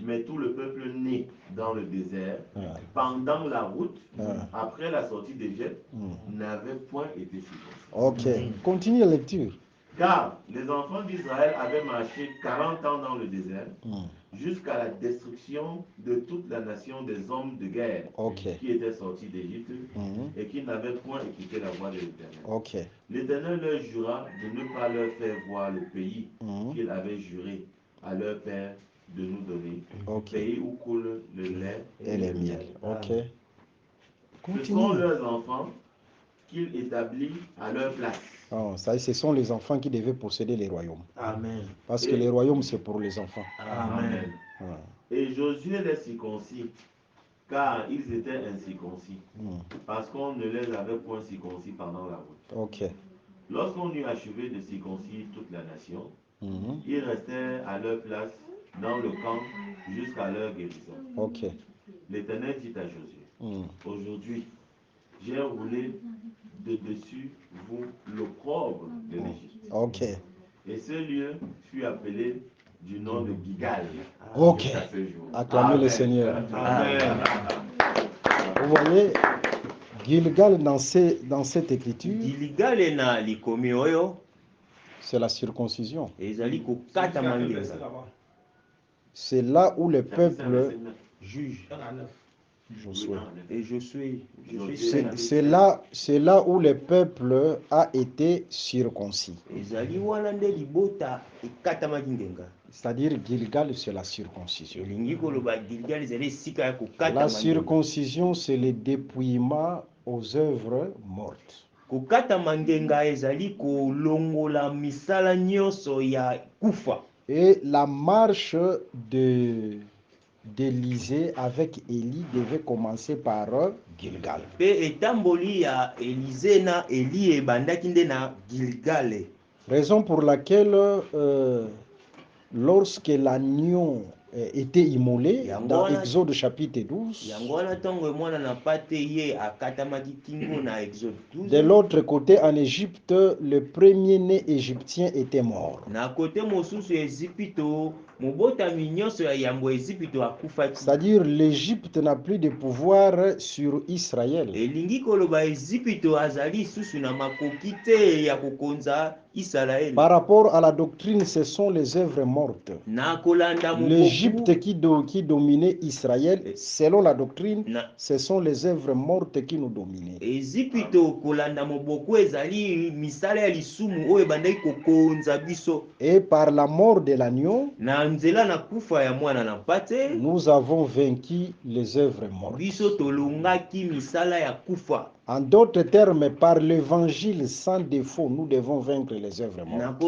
B: Mais tout le peuple né dans le désert, pendant la route, après la sortie d'Égypte, n'avait point été circoncis.
C: Continue la lecture.
B: Car les enfants d'Israël avaient marché 40 ans dans le désert, jusqu'à la destruction de toute la nation des hommes de guerre qui étaient sortis d'Égypte et qui n'avaient point écouté la voix de l'Éternel. L'Éternel leur jura de ne pas leur faire voir le pays qu'il avait juré à leur père de nous donner, pays où coule le lait et le miel. Ce sont leurs enfants qu'il établit à leur place.
C: Ce sont les enfants qui devaient posséder les royaumes.
A: Amen.
C: Parce que les royaumes, c'est pour les enfants.
B: Amen. Et Josué les circoncis, car ils étaient incirconcis, parce qu'on ne les avait point circoncis pendant la route. Lorsqu'on eut achevé de circoncire toute la nation, ils restèrent à leur place dans le camp jusqu'à leur guérison. L'Éternel dit à Josué, aujourd'hui, j'ai roulé de dessus vous l'opprobre de l'Égypte. Et ce lieu fut appelé du nom de Gilgal.
C: Acclamez le Seigneur.
B: Amen.
C: Vous voyez, Gilgal dans cette écriture, c'est la circoncision. C'est là où le peuple
A: juge.
C: C'est là où le peuple a été circoncis. C'est-à-dire Gilgal, c'est la circoncision. La circoncision, c'est le dépouillement aux œuvres mortes. Et la marche d'Élisée avec Élie devait commencer par Gilgal. Raison pour laquelle lorsque l'agneau était immolé dans Exode chapitre 12, de l'autre côté en Égypte, le premier-né égyptien était mort. C'est-à-dire l'Égypte n'a plus de pouvoir sur Israël. Par rapport à la doctrine, ce sont les œuvres mortes. L'Égypte qui dominait Israël, selon la doctrine, ce sont les œuvres mortes qui nous dominaient. Et par la mort de l'agneau, nous avons vaincu les œuvres mortes. En d'autres termes, par l'évangile sans défaut, nous devons vaincre les œuvres mortes.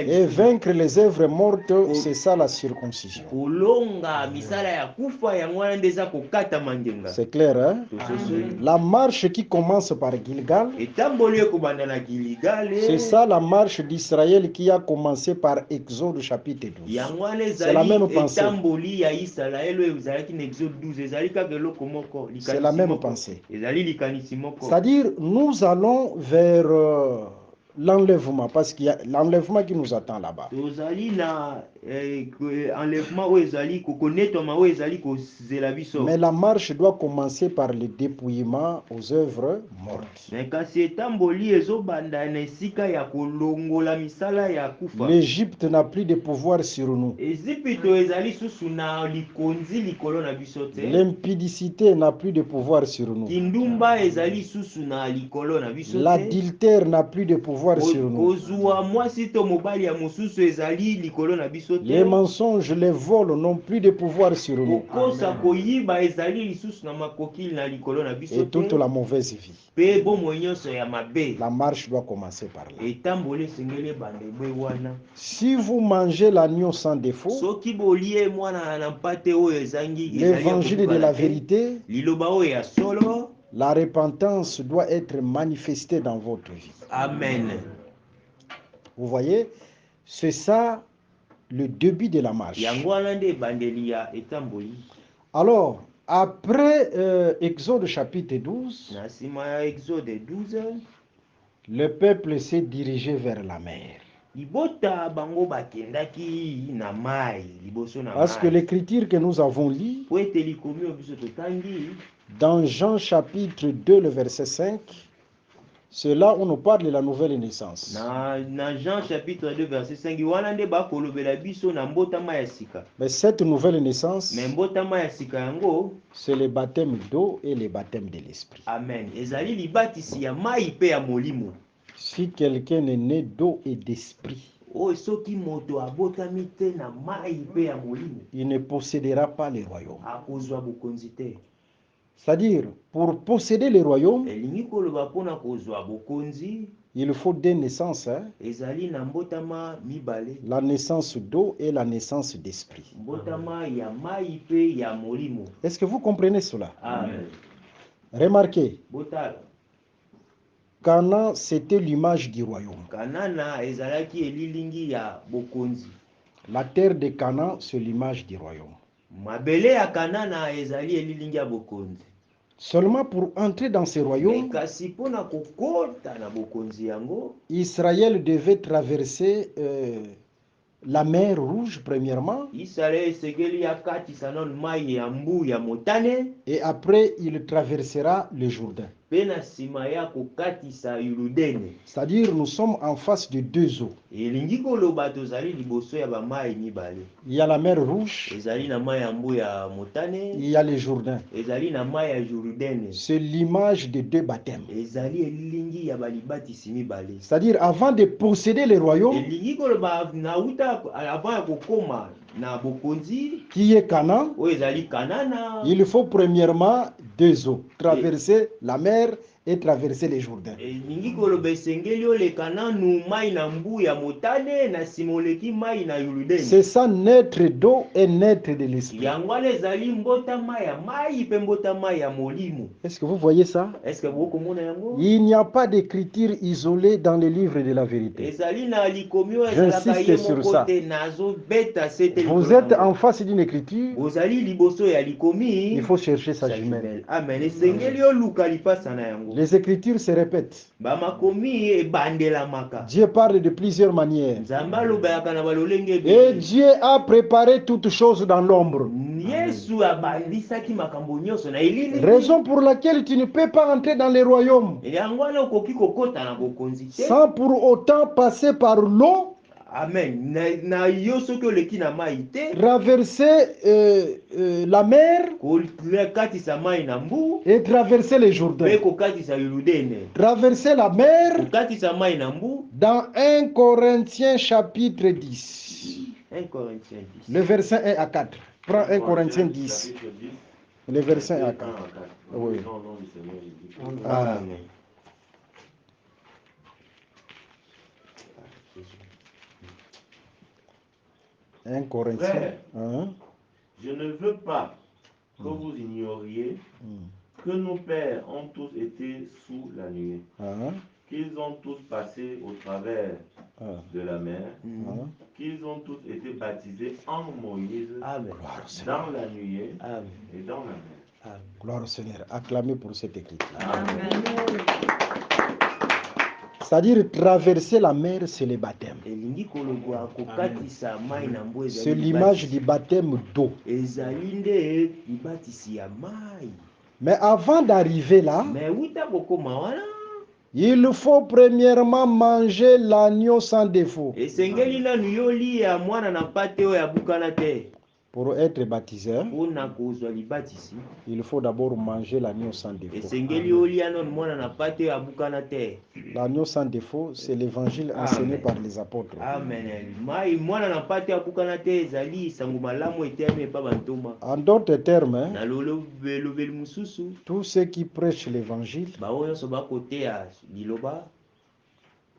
C: Et vaincre les œuvres mortes, c'est ça la circoncision. C'est clair, hein? La marche qui commence par Gilgal, c'est ça la marche d'Israël qui a commencé par Exode chapitre 12. C'est la même pensée. C'est la même pensée. C'est-à-dire, nous allons vers l'enlèvement, parce qu'il y a l'enlèvement qui nous attend là-bas. Mais la marche doit commencer par le dépouillement aux œuvres mortes. L'Égypte n'a plus de pouvoir sur nous. L'impudicité n'a plus de pouvoir sur nous. L'adultère n'a plus de pouvoir sur nous. Les mensonges, les vols n'ont plus de pouvoir sur nous. Et toute la mauvaise vie. La marche doit commencer par là. Si vous mangez l'agneau sans défaut, l'évangile de la vérité, la repentance doit être manifestée dans votre vie.
A: Amen.
C: Vous voyez, c'est ça le début de la marche. Alors, après Exode chapitre 12, le peuple s'est dirigé vers la mer. Parce que l'écriture que nous avons lue, dans Jean chapitre 2, le verset 5, c'est là où on nous parle de la nouvelle naissance.
A: Dans Jean chapitre 2, verset 5,
C: mais cette nouvelle naissance, c'est le baptême d'eau et le baptême de l'esprit.
A: Amen.
C: Si quelqu'un est né d'eau et d'esprit, il ne possédera pas le royaume. C'est-à-dire, pour posséder le royaume, il faut deux naissances. La naissance d'eau et la naissance d'esprit. Est-ce que vous comprenez cela?
A: Amen.
C: Remarquez, Canaan, c'était l'image du royaume. La terre de Canaan, c'est l'image du royaume. Seulement pour entrer dans ce royaume, Israël devait traverser la mer Rouge premièrement, et après il traversera le Jourdain. C'est-à-dire nous sommes en face de deux eaux. Il y a la mer Rouge, il y a le Jourdain. C'est l'image de deux baptêmes. C'est-à-dire avant de posséder le royaume, qui est Canaan, il faut premièrement deux eaux, traverser la mer et traverser les Jourdains. C'est ça, naître d'eau et naître de l'esprit. Est-ce que vous voyez ça? Il n'y a pas d'écriture isolée dans les livres de la vérité. J'insiste sur ça. Vous êtes en face d'une écriture, il faut chercher sa jumelle.
A: Amen.
C: Les écritures se répètent. Dieu parle de plusieurs manières. Et Dieu a préparé toutes choses dans l'ombre. Raison pour laquelle tu ne peux pas entrer dans les royaumes sans pour autant passer par l'eau.
A: Amen.
C: Traverser la mer et traverser les Jourdains. Traverser la mer dans 1 Corinthiens chapitre 10.
A: 1 Corinthiens 10.
C: Le verset 1 à 4. Prends 1 Corinthiens 10. Le verset 1 à 4. Oui. Amen. 1 Corinthiens.
B: Je ne veux pas que vous ignoriez que nos pères ont tous été sous la nuée, qu'ils ont tous passé au travers de la mer, qu'ils ont tous été baptisés en Moïse, dans la nuée et dans la mer.
C: Amen. Gloire au Seigneur. Acclamez pour cette écriture.
A: Amen.
C: C'est-à-dire traverser la mer, c'est le baptême. C'est l'image du baptême d'eau. Mais avant d'arriver là, il faut premièrement manger l'agneau sans défaut. Pour être baptisé,
A: mpona kozwa libatisi
C: il faut d'abord manger l'agneau sans défaut.
A: esengeli olia nano mwana na pate abukana te.
C: L'agneau sans défaut, c'est l'évangile enseigné par les apôtres.
A: Amen. Mai mwana na pate abukana te ezali sango malamu eteme pa bantoma.
C: En d'autres termes,
A: Na lobeli mususu
C: tous ceux qui prêchent l'évangile
A: baoyo so bakoteya liloba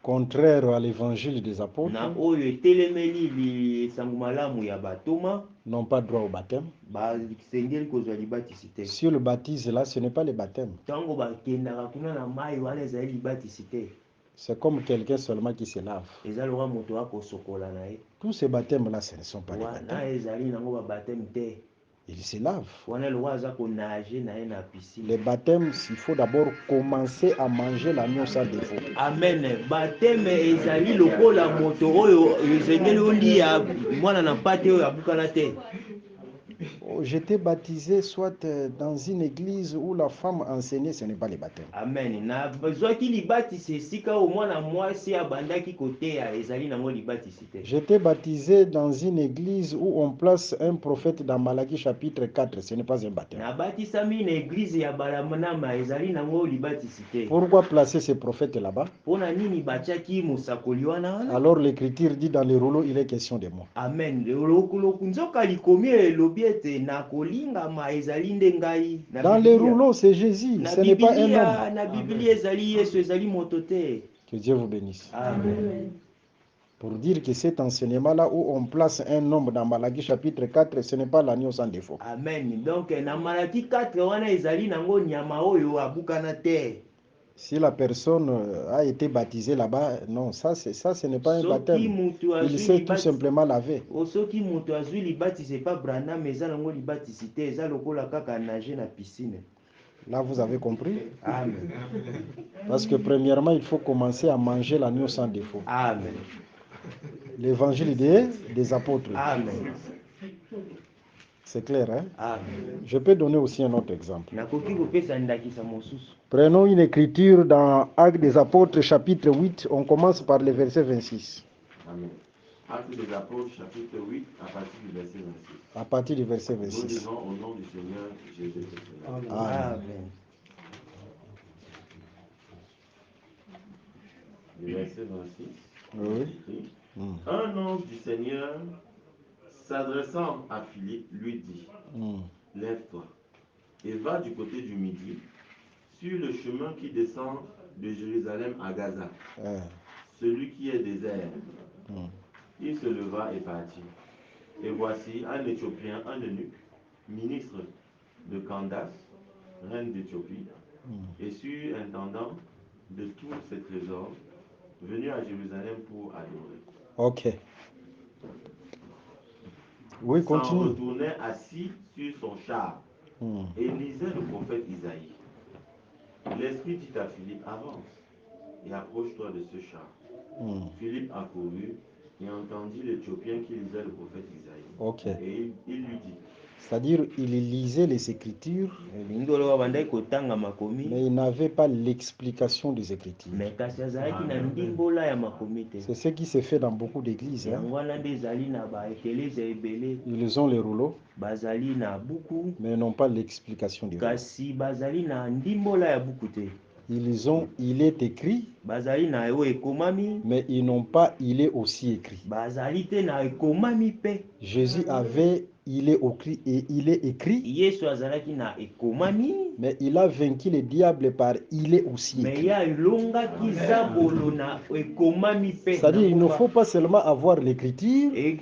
C: contraire à l'évangile des apôtres
A: na oyo etelemeli sango malamu ya batoma
C: n'ont pas droit au baptême.
A: basengeli kozwa libatisi te.
C: Si le baptise là, ce n'est pas le baptême.
A: Ntango bakendaka kuna na mai wana ezali libatisi te.
C: C'est comme quelqu'un seulement qui se lave.
A: Eza loka moto akosokola na ye.
C: Tous ces baptêmes-là, ce ne sont pas les
A: wana
C: baptêmes.
A: ezali nango babateme te.
C: Il se lave.
A: Wana loka aza konage na ye na piscine.
C: Les baptêmes, il faut d'abord commencer à manger l'agneau sans défaut.
A: Amen. Bateme ezali lokola moto oyo ezengeli olia mwana na pate oyo abukana te.
C: J'étais baptisé soit dans une église où la femme enseignait, ce n'est pas le baptême.
A: Amen. Na zwaki libatisi esika o mwana mwasi abandaki koteya ezali nango libatisi te.
C: J'étais baptisé dans une église où on place un prophète dans Malachie chapitre 4, ce n'est pas un baptême.
A: Na batisami na église ya balamanama ezali nango libatisi te.
C: Pourquoi placer ces prophètes là-bas?
A: Pona nini batiaki musakoli wana?
C: Alors l'écriture dit dans les rouleaux, il est question de moi.
A: Amen. Lokoloku nzoka likomi elobi ete na kolingama ezali nde ngai.
C: Dans les rouleaux, c'est Jésus, ce n'est pas un homme.
A: Na Biblia ezali Yesu ezali moto te.
C: Que Dieu vous bénisse.
A: Amen.
C: Pour dire que cet enseignement-là où on place un homme dans Malachie chapitre 4, ce n'est pas l'agneau sans défaut.
A: Amen. Donc, na Malachie 4, wana ezali nango nyama oyo abukana te.
C: Si la personne a été baptisée là-bas, non, ça ce n'est pas un baptême. Il s'est tout simplement lavé.
A: Soki mutu azwi libatisi pa Branham eza nango libatisi te, eza lokola kaka nager na piscine.
C: Là, vous avez compris?
A: Amen.
C: Parce que premièrement, il faut commencer à manger l'agneau sans défaut.
A: Amen.
C: L'évangile des apôtres.
A: Amen.
C: C'est clair, hein?
A: Amen.
C: Je peux donner aussi un autre exemple.
A: Nakoki kopesa ndakisa mosusu.
C: Prenons une écriture dans Actes des Apôtres, chapitre 8. On commence par le verset 26.
B: Amen. Actes des Apôtres, chapitre 8, à partir du verset 26.
C: À partir du verset
B: Nous
C: 26.
B: disons au nom du Seigneur Jésus-Christ.
C: Amen.
A: Amen.
B: Le verset 26.
C: Oui.
B: Un ange du Seigneur, s'adressant à Philippe, lui dit, lève-toi et va du côté du midi, sur le chemin qui descend de Jérusalem à Gaza, celui qui est désert. Il se leva et partit. Et voici un Éthiopien, un eunuque, ministre de Candace, reine d'Éthiopie, et surintendant de tous ses trésors, venu à Jérusalem pour adorer.
C: Ok. Oui, continue.
B: S'en retournait assis sur son char et lisait le prophète Isaïe. L'Esprit dit à Philippe, avance et approche-toi de ce char. Philippe accourut et entendit l'Éthiopien qui lisait le prophète Isaïe.
C: Ok.
B: Et il lui dit,
C: c'est-à-dire, il lisait les Écritures, mais il n'avait pas l'explication des Écritures. C'est ce qui se fait dans beaucoup d'églises. Hein. Ils ont les rouleaux, mais n'ont pas l'explication des rouleaux. Il est écrit, mais ils n'ont pas il est aussi écrit. Jésus avait il est écrit, mais il a vaincu le diable par il est aussi écrit. C'est-à-dire, il ne faut pas seulement avoir l'écriture, mais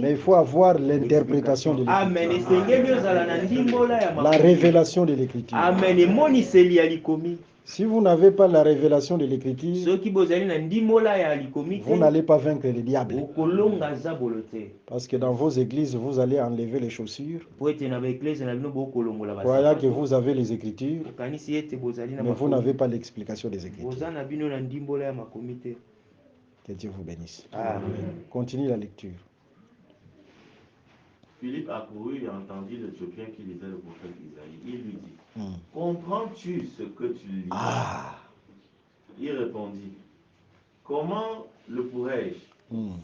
C: il faut avoir l'interprétation de l'écriture, la révélation de l'écriture. Si vous n'avez pas la révélation de l'écriture, vous n'allez pas vaincre le diable. Parce que dans vos églises, vous allez enlever les chaussures, croyant que vous avez les écritures, mais vous n'avez pas l'explication des écritures. Que Dieu vous bénisse. Amen. Continue la lecture.
B: Philippe accourut et entendit l'Éthiopien qui lisait le prophète Isaïe. Il lui dit, comprends-tu ce que tu lis? Il répondit, comment le pourrais-je?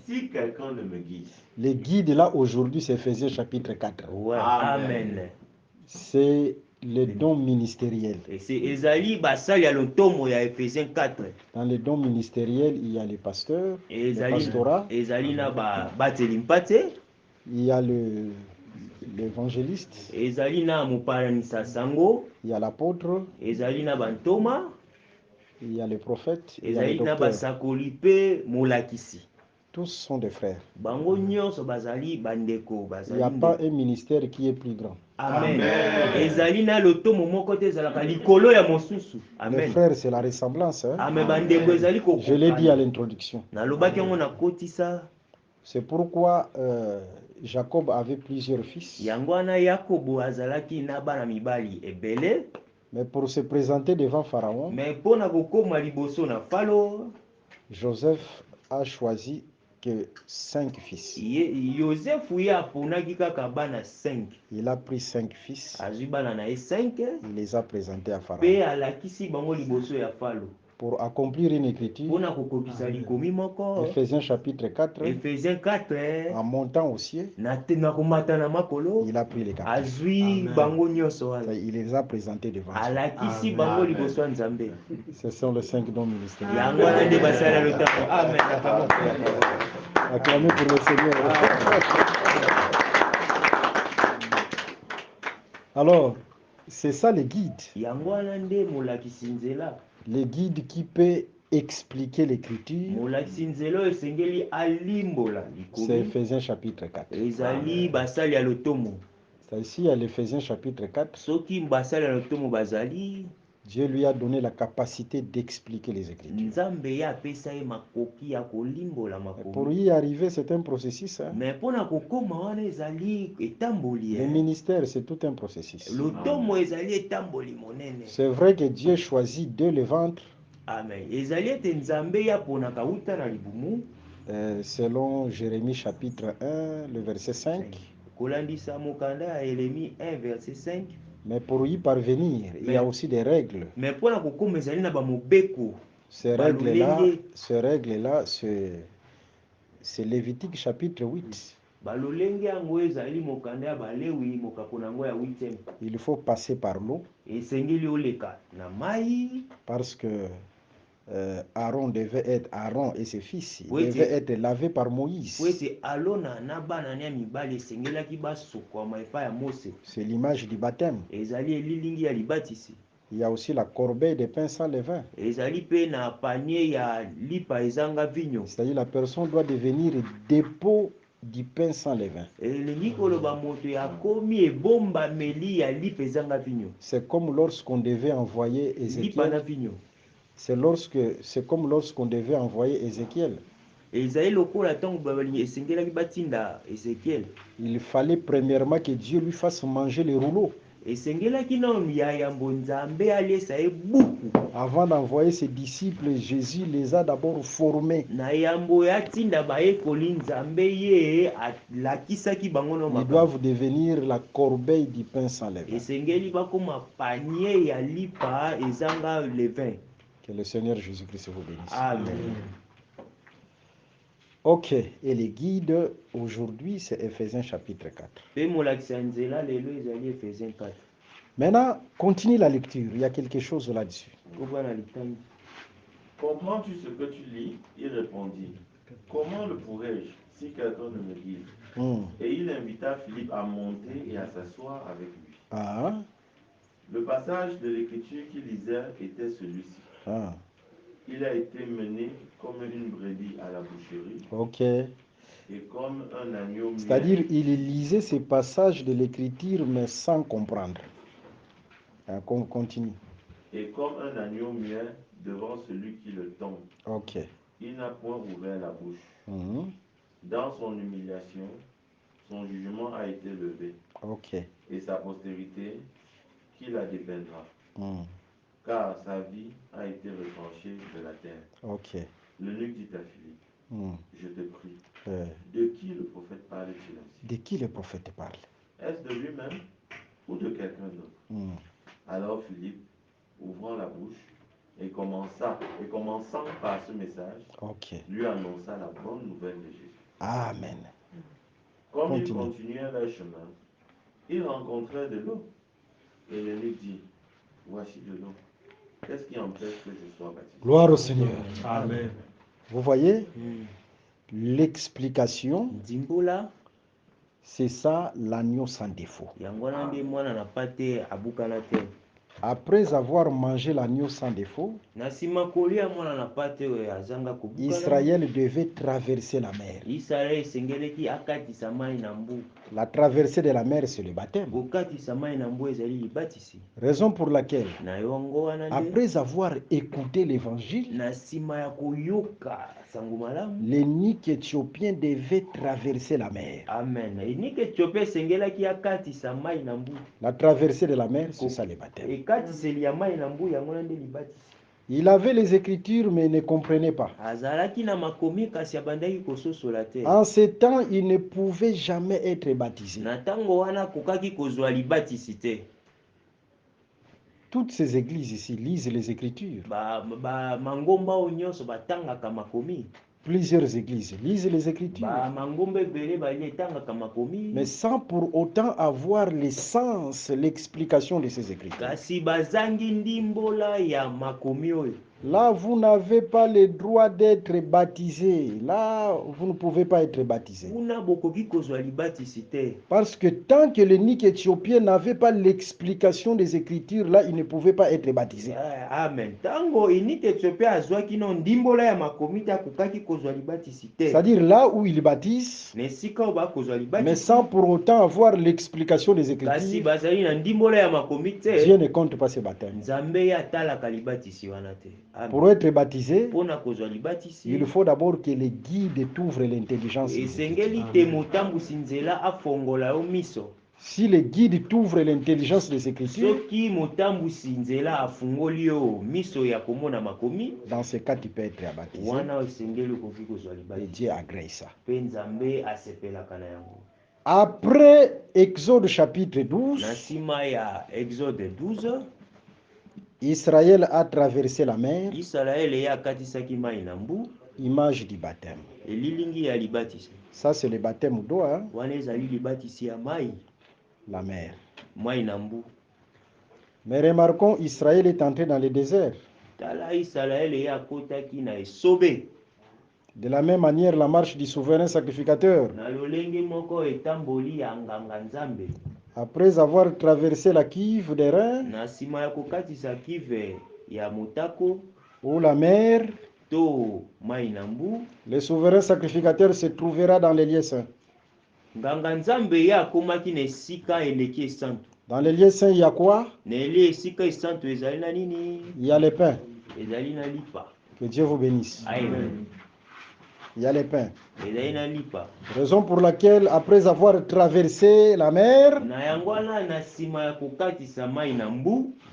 B: Si quelqu'un ne me guide.
C: Le guide là aujourd'hui, c'est Ephésiens chapitre 4.
A: Ouais. Amen.
C: C'est le don ministériel.
A: Et c'est Ezali basali ya lotomo ya Ephésiens 4.
C: Dans le don ministériel, il y a les pasteurs, le pastorat.
A: Ezali na bateli mpate.
C: Il y a l'évangéliste.
A: Ezali na mopalanisa sango.
C: Il y a l'apôtre.
A: Ezali na bantoma.
C: Il y a le prophète. Il y a
A: Ezali
C: le
A: na
C: docteur.
A: basakoli pe molakisi.
C: Tous sont des frères.
A: Bango nyonso bazali bandeko bazali.
C: Il n'y a pas un ministère qui est plus grand.
A: Amen. Ezali na lotomo moko te ezalaka likolo ya mosusu. Amen.
C: Les frères, c'est la ressemblance. Hein?
A: Amen. Bandeko ezali ko.
C: Je l'ai dit à l'introduction.
A: Nalobaki yango na kotisa.
C: C'est pourquoi Jacob avait plusieurs fils.
A: Yango wana Yakobo azalaki na bana mibali ebele.
C: Mais pour se présenter devant Pharaon, Joseph a choisi que 5 fils. Il a pris 5 fils. Il les a présentés à Pharaon. Pour accomplir une écriture, Ephésiens chapitre 4, en montant au ciel, il a pris les 4. Il les a présentés devant Dieu. Ce sont les 5 dons ministériels.
A: Amen.
C: Acclamez pour le Seigneur. Alors, c'est ça le guide. Le guide qui peut expliquer l'écriture, c'est Ephésiens chapitre 4. C'est ici à l'Éphésiens chapitre 4. Dieu lui a donné la capacité d'expliquer les Écritures. Pour y arriver, c'est un processus. Hein? Le ministère, c'est tout un processus. C'est vrai que Dieu choisit de le ventre. Selon Jérémie chapitre 1, le verset 5. Mais pour y parvenir, il y a aussi des règles. Ces règles-là, c'est Lévitique chapitre 8. Il faut passer par l'eau. Parce que Aaron et ses fils devaient être lavés par Moïse. C'est l'image du baptême. Il y a aussi la corbeille des pains sans levain. C'est-à-dire la personne doit devenir dépôt du pain sans levain. C'est comme lorsqu'on devait envoyer Ézéchiel. C'est comme lorsqu'on devait envoyer Ézéchiel. Il fallait premièrement que Dieu lui fasse manger les rouleaux. Avant d'envoyer ses disciples, Jésus les a d'abord formés. Ils doivent devenir la corbeille du pain sans levain. Que le Seigneur Jésus-Christ vous bénisse.
A: Amen.
C: Ok, et le guide aujourd'hui, c'est Ephésiens chapitre 4. Maintenant, continue la lecture, il y a quelque chose là-dessus.
B: Comprends-tu ce que tu lis? Il répondit, comment le pourrais-je si quelqu'un ne me guide? Et il invita Philippe à monter et à s'asseoir avec lui. Le passage de l'écriture qu'il lisait était celui-ci. Il a été mené comme une brebis à la boucherie.
C: Ok.
B: Et comme un agneau muet.
C: C'est-à-dire, il lisait ces passages de l'écriture, mais sans comprendre. Qu'on continue.
B: Et comme un agneau muet devant celui qui le tombe.
C: Ok.
B: Il n'a point ouvert la bouche. Dans son humiliation, son jugement a été levé.
C: Ok.
B: Et sa postérité, qui la dépeindra. Car sa vie a été retranchée de la terre.
C: Ok.
B: L'eunuque dit à Philippe, je te prie, de qui le prophète parle-t-il ainsi?
C: De qui le prophète parle?
B: Est-ce de lui-même ou de quelqu'un d'autre? Alors Philippe, ouvrant la bouche, Et commençant par ce message, lui annonça la bonne nouvelle de Jésus.
C: Amen.
B: Comme ils continuaient leur chemin, ils rencontrèrent de l'eau. Et il lui dit, voici de l'eau. Qu'est-ce qui empêche que je sois baptisé?
C: Gloire au Seigneur.
A: Amen.
C: Vous voyez, l'explication, c'est ça l'agneau sans défaut. Après avoir mangé l'agneau sans défaut, Israël devait traverser la mer. La traversée de la mer, c'est le baptême. Raison pour laquelle, après avoir écouté l'évangile, l'eunuque éthiopien devait traverser la mer.
A: Amen.
C: La traversée de la mer, c'est ça le baptême. Il avait les Écritures, mais il ne comprenait pas. En ces temps, il ne pouvait jamais être baptisé. Toutes ces églises ici lisent les Écritures. Plusieurs églises lisent les Écritures, mais sans pour autant avoir le sens, l'explication de ces Écritures. Là, vous n'avez pas le droit d'être baptisé. Là, vous ne pouvez pas être baptisé. Parce que tant que l'eunuque éthiopien n'avait pas l'explication des Écritures, là, il ne pouvait pas être baptisé.
A: Amen.
C: C'est-à-dire là où il baptise, mais sans pour autant avoir l'explication des Écritures, Dieu ne compte pas ce baptême. Pour être baptisé, il faut d'abord que les guides t'ouvrent l'intelligence. Si les guides t'ouvrent l'intelligence des Écritures, dans ce cas, tu peux être baptisé. Et Dieu agrée ça. Après Exode chapitre 12, Israël a traversé la mer, image du baptême. Ça, c'est le baptême d'eau, hein? La mer. Mais remarquons, Israël est entré dans le désert. De la même manière, la marche du souverain sacrificateur. Après avoir traversé la cuve des reins, ou la mer, le souverain sacrificateur se trouvera dans les lieux saints. Dans les lieux saints, il y a quoi? Il y a les pains. Que Dieu vous bénisse.
A: Amen.
C: Il y a les pains. Raison pour laquelle, après avoir traversé la mer,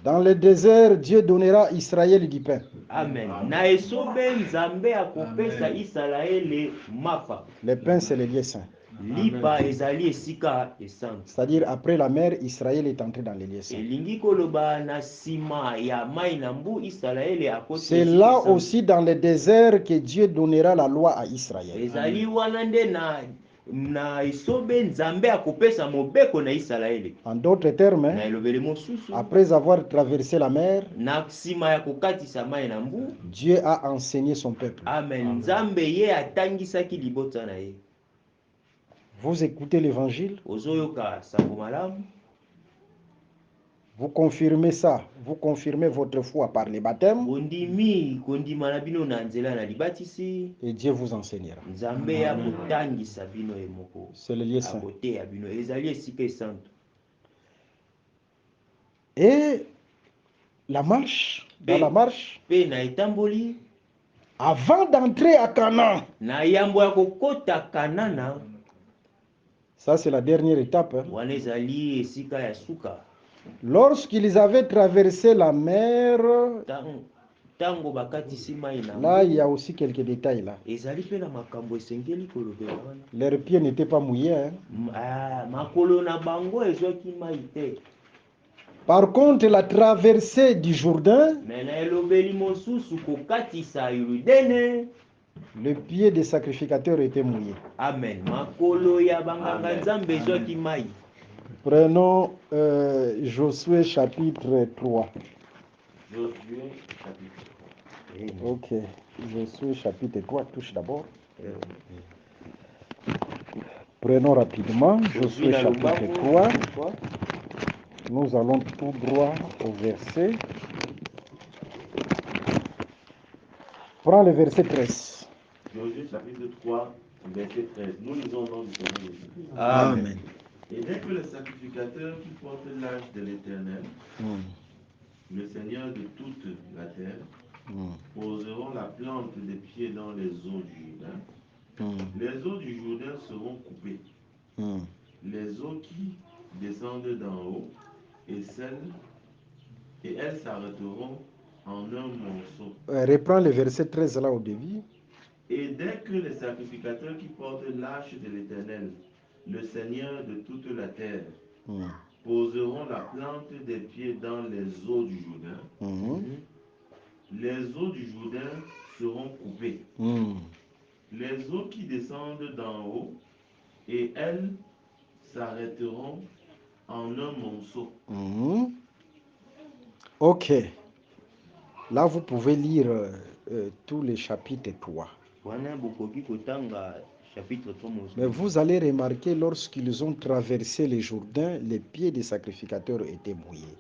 C: dans le désert, Dieu donnera à Israël du pain.
A: Amen.
C: Le pain, c'est les lieux saints. C'est-à-dire, après la mer, Israël est entré dans les lieux saints. C'est là aussi dans le désert que Dieu donnera la loi à Israël. En d'autres termes, après avoir traversé la mer, Dieu a enseigné son peuple.
A: Amen.
C: Vous écoutez l'évangile, vous confirmez ça, vous confirmez votre foi par le baptême, et Dieu vous enseignera. C'est le lieu saint. Et la marche, dans la marche, avant d'entrer à Canaan, ça c'est la dernière étape. Lorsqu'ils avaient traversé la mer, là il y a aussi quelques détails là. Leurs pieds n'étaient pas mouillés. Par contre, la traversée du Jourdain, le pied des sacrificateurs était mouillé.
A: Amen.
C: Prenons Josué chapitre 3.
B: Josué chapitre 3.
C: Ok. Josué chapitre 3, touche d'abord. Prenons rapidement Josué chapitre 3. Nous allons tout droit au verset. Prends le verset 13.
B: Josué chapitre 3, verset 13. Nous lisons au nom du Seigneur Jésus.
C: Amen.
B: Et dès que les sacrificateurs qui portent l'âge de l'Éternel, le Seigneur de toute la terre, poseront la plante des pieds dans les eaux du Jourdain, les eaux du Jourdain seront coupées. Les eaux qui descendent d'en haut et elles s'arrêteront en un monceau.
C: Reprends le verset 13 là au début.
B: Et dès que les sacrificateurs qui portent l'arche de l'Éternel, le Seigneur de toute la terre, poseront la plante des pieds dans les eaux du Jourdain, les eaux du Jourdain seront coupées. Les eaux qui descendent d'en haut et elles s'arrêteront en un monceau.
C: Ok. Là, vous pouvez lire tous les chapitres 3. Mais vous allez remarquer, lorsqu'ils ont traversé le Jourdain, les pieds des sacrificateurs étaient mouillés.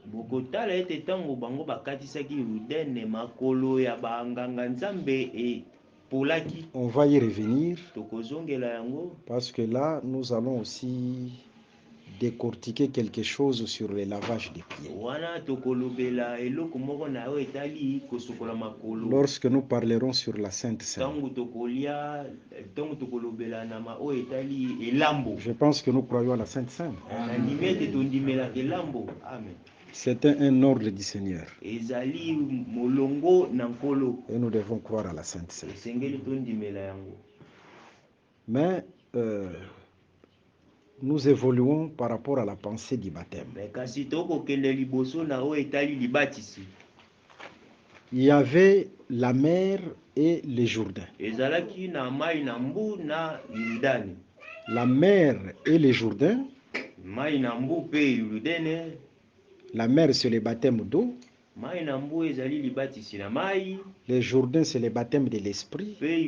C: On va y revenir, parce que là, nous allons aussi décortiquer quelque chose sur le lavage des pieds. Lorsque nous parlerons sur la Sainte Seine, je pense que nous croyons à la Sainte Seine. C'est un ordre du Seigneur. Et nous devons croire à la Sainte Seine. Mais nous évoluons par rapport à la pensée du baptême. Il y avait la mer et le Jourdain. La mer et le Jourdain. La mer, c'est le baptême d'eau. Le Jourdain, c'est le baptême de l'esprit. Et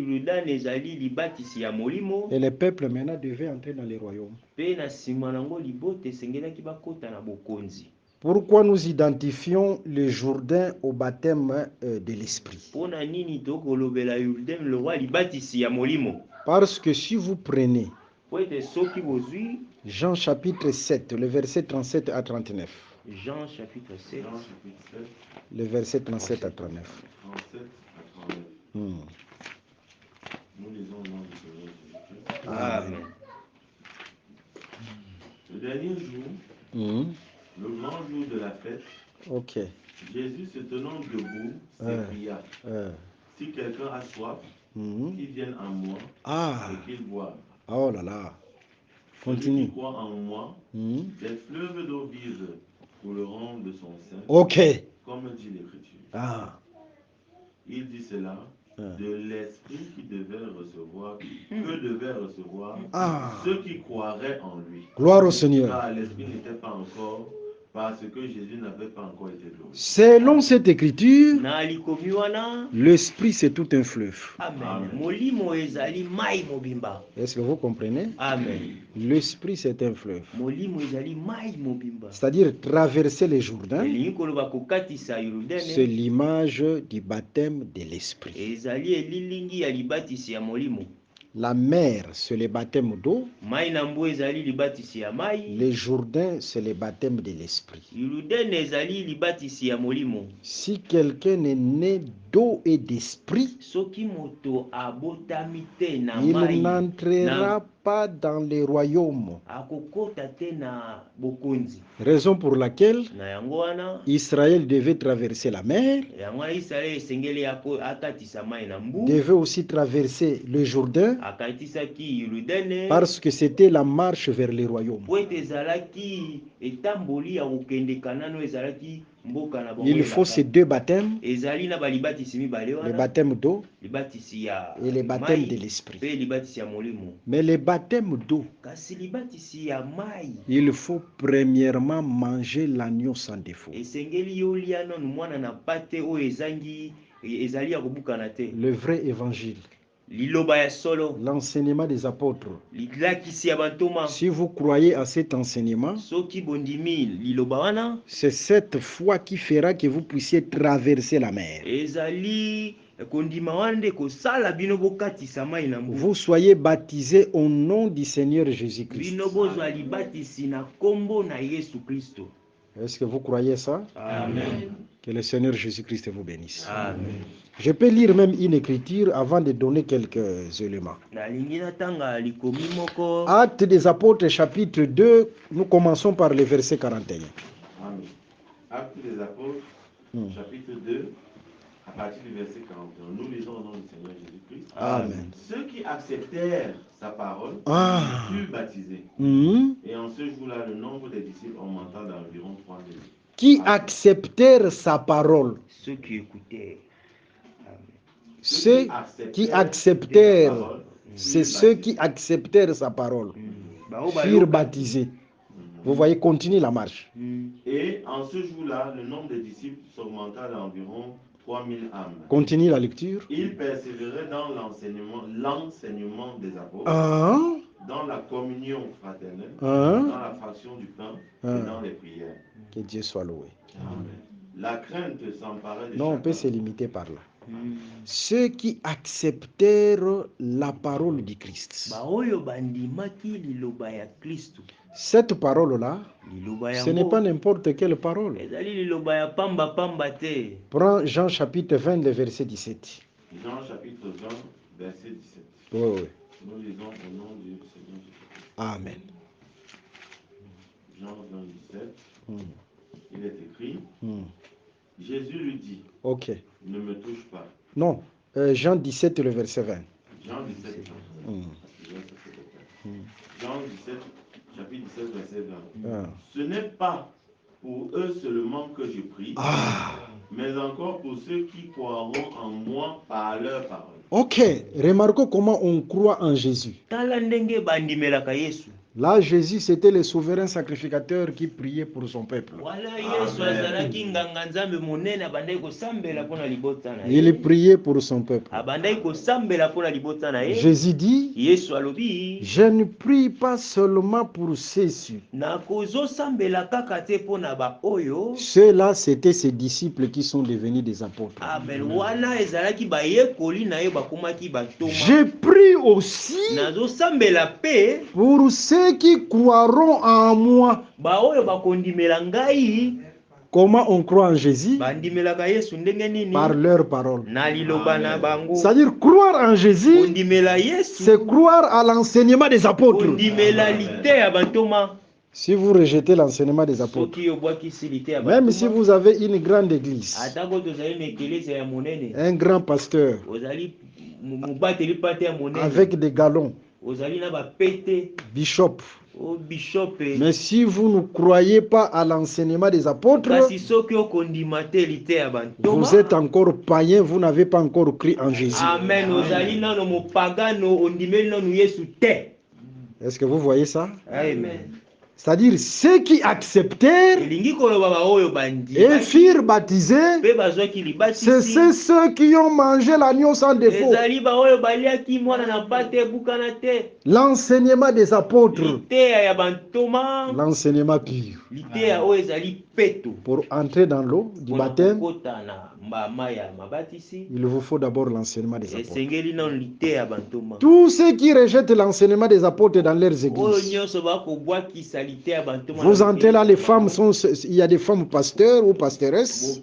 C: le peuple maintenant devait entrer dans le royaume. Pourquoi nous identifions le Jourdain au baptême de l'esprit? Parce que si vous prenez Jean chapitre 7, le verset 37 à 39.
A: Jean chapitre 7.
C: Le verset 37 à 39.
B: 37 à 39. Nous lisons au nom du Seigneur Jésus-Christ.
C: Amen.
B: Le dernier jour, le grand jour de la fête, Jésus se tenant debout s'écria, si quelqu'un a soif, qu'il vienne à moi et qu'il boive.
C: Oh là là. Continue.
B: Celui qui croit en moi, des fleuves d'eau vive couleront de son sein, comme dit l'Écriture. Il dit cela de l'esprit qui devait recevoir, que devaient recevoir ceux qui croiraient en lui.
C: Gloire au Seigneur.
B: Car l'esprit n'était pas encore, parce que Jésus n'avait pas encore été glorifié.
C: Selon cette écriture, l'esprit c'est tout un fleuve.
A: Amen.
C: Est-ce que vous comprenez?
A: Amen.
C: L'esprit c'est un fleuve. C'est-à-dire traverser les Jourdains, c'est l'image du baptême de l'esprit. La mer, c'est le baptême d'eau. Le Jourdain, c'est le baptême de l'esprit. Si quelqu'un est né d'eau et d'esprit, il n'entrera pas dans les royaumes. Raison pour laquelle Israël devait traverser la mer, devait aussi traverser le Jourdain, parce que c'était la marche vers les royaumes. Il faut ces deux baptêmes, le baptême d'eau et le baptême de l'esprit. Mais le baptême d'eau, il faut premièrement manger l'agneau sans défaut. Le vrai évangile, l'enseignement des apôtres. Si vous croyez à cet enseignement, c'est cette foi qui fera que vous puissiez traverser la mer. Vous soyez baptisés au nom du Seigneur Jésus-Christ. Est-ce que vous croyez ça?
A: Amen.
C: Que le Seigneur Jésus-Christ vous bénisse.
A: Amen.
C: Je peux lire même une écriture avant de donner quelques éléments. Actes des Apôtres, chapitre 2, nous commençons par le verset 41.
B: Amen. Actes des Apôtres, chapitre 2, à partir du verset 41. Nous lisons au nom du Seigneur Jésus-Christ.
C: Amen.
B: Ceux qui acceptèrent sa parole furent baptisés. Et en ce jour-là, le nombre des disciples augmenta d'environ 3000.
C: Qui acceptèrent sa parole.
A: Ceux qui écoutaient.
C: Ceux qui acceptèrent, c'est ceux qui acceptèrent sa parole, furent baptisés. Vous voyez, continue la marche.
B: Et en ce jour-là, le nombre de disciples s'augmenta d'environ 3000 âmes.
C: Continue la lecture.
B: Ils persévéraient dans l'enseignement des apôtres, dans la communion fraternelle, dans la fraction du pain et dans les prières.
C: Que Dieu soit loué.
B: Amen. La crainte s'emparait de
C: Non, on
B: chacun.
C: peut se limiter par là. Ceux qui acceptèrent la parole du Christ. Cette parole-là, ce n'est pas n'importe quelle parole. Prends Jean chapitre 20, le verset 17.
B: Jean chapitre 20, verset 17.
C: Oui.
B: Nous lisons au nom du Seigneur Jésus-Christ.
C: Amen.
B: Jean 20, 17. Il est écrit, Jésus lui dit,
C: Ok.
B: ne me touche pas.
C: Non, Jean 17, le verset 20.
B: Jean 17, Jean 17, chapitre 17, verset 20. Ce n'est pas pour eux seulement que je prie, mais encore pour ceux qui croiront en moi par leur parole. Ok, remarquons comment on croit en Jésus. Là, Jésus, c'était le souverain sacrificateur qui priait pour son peuple. Il priait pour son peuple. Jésus dit, je ne prie pas seulement pour ceux-ci. Ceux-là, c'était ses disciples qui sont devenus des apôtres. Je prie aussi pour ceux qui croiront en moi. Comment on croit en Jésus? Par leur parole. C'est-à-dire croire en Jésus, c'est croire à l'enseignement des apôtres. Si vous rejetez l'enseignement des apôtres, même si vous avez une grande église, un grand pasteur, avec des galons, bishop, mais si vous ne croyez pas à l'enseignement des apôtres, vous êtes encore païen, vous n'avez pas encore cru en Jésus. Est-ce que vous voyez ça?
A: Amen.
C: C'est-à-dire ceux qui acceptèrent et furent baptisés, c'est ceux qui ont mangé l'agneau sans défaut. L'enseignement des apôtres, l'enseignement pur. Pour entrer dans l'eau du baptême, il vous faut d'abord l'enseignement des apôtres. Tous ceux qui rejettent l'enseignement des apôtres dans leurs églises, vous entrez là, les femmes il y a des femmes pasteurs ou pasteuresses.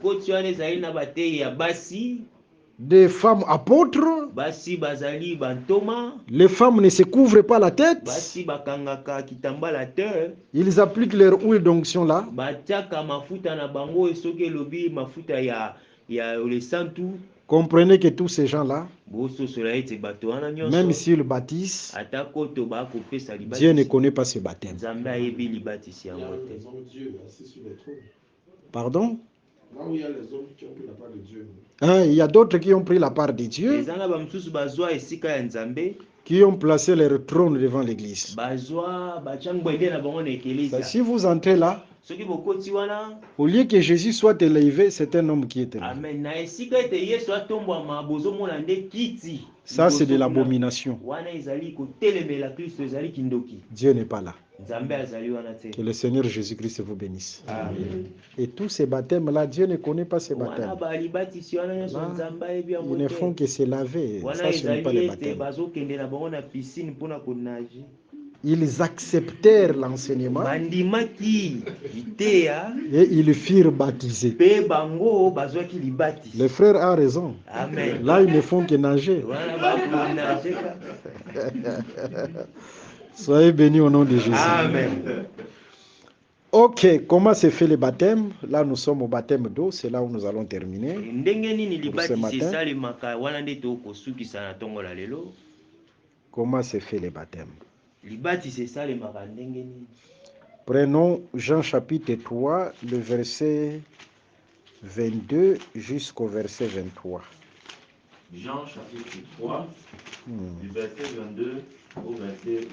C: des femmes apôtres.
A: Basi bazali bantoma.
C: Les femmes ne se couvrent pas la tête.
A: Basi bakangaka kitamba la tête.
C: Ils appliquent leur huile d'onction là.
A: Batiaka mafuta na bango esoke lobi mafuta ya le santu.
C: Comprenez que tous ces gens-là, même s'ils baptisent, Dieu ne connaît pas ce baptême. Pardon?
D: Là où il y a les hommes qui ont pris la part de Dieu.
C: Il y a d'autres qui ont pris la part de Dieu, qui ont placé leur trône devant l'église. Si vous entrez là, au lieu que Jésus soit élevé, c'est un homme qui est élevé. Ça, c'est de l'abomination. Dieu n'est pas là. Que le Seigneur Jésus-Christ vous bénisse.
A: Amen.
C: Et tous ces baptêmes-là, Dieu ne connaît pas ces baptêmes. Ils ne font que se laver. Ça, ce n'est pas les baptêmes. Ils acceptèrent l'enseignement et ils furent baptisés. Le frère a raison.
A: Amen.
C: Là, ils ne font que nager. Soyez bénis au nom de Jésus.
A: Amen.
C: Ok, comment se fait le baptême? Là, nous sommes au baptême d'eau. C'est là où nous allons terminer pour ce matin. Comment se fait le baptême? Prenons Jean chapitre 3, le verset 22 jusqu'au verset 23.
B: Jean chapitre 3, du verset 22 au verset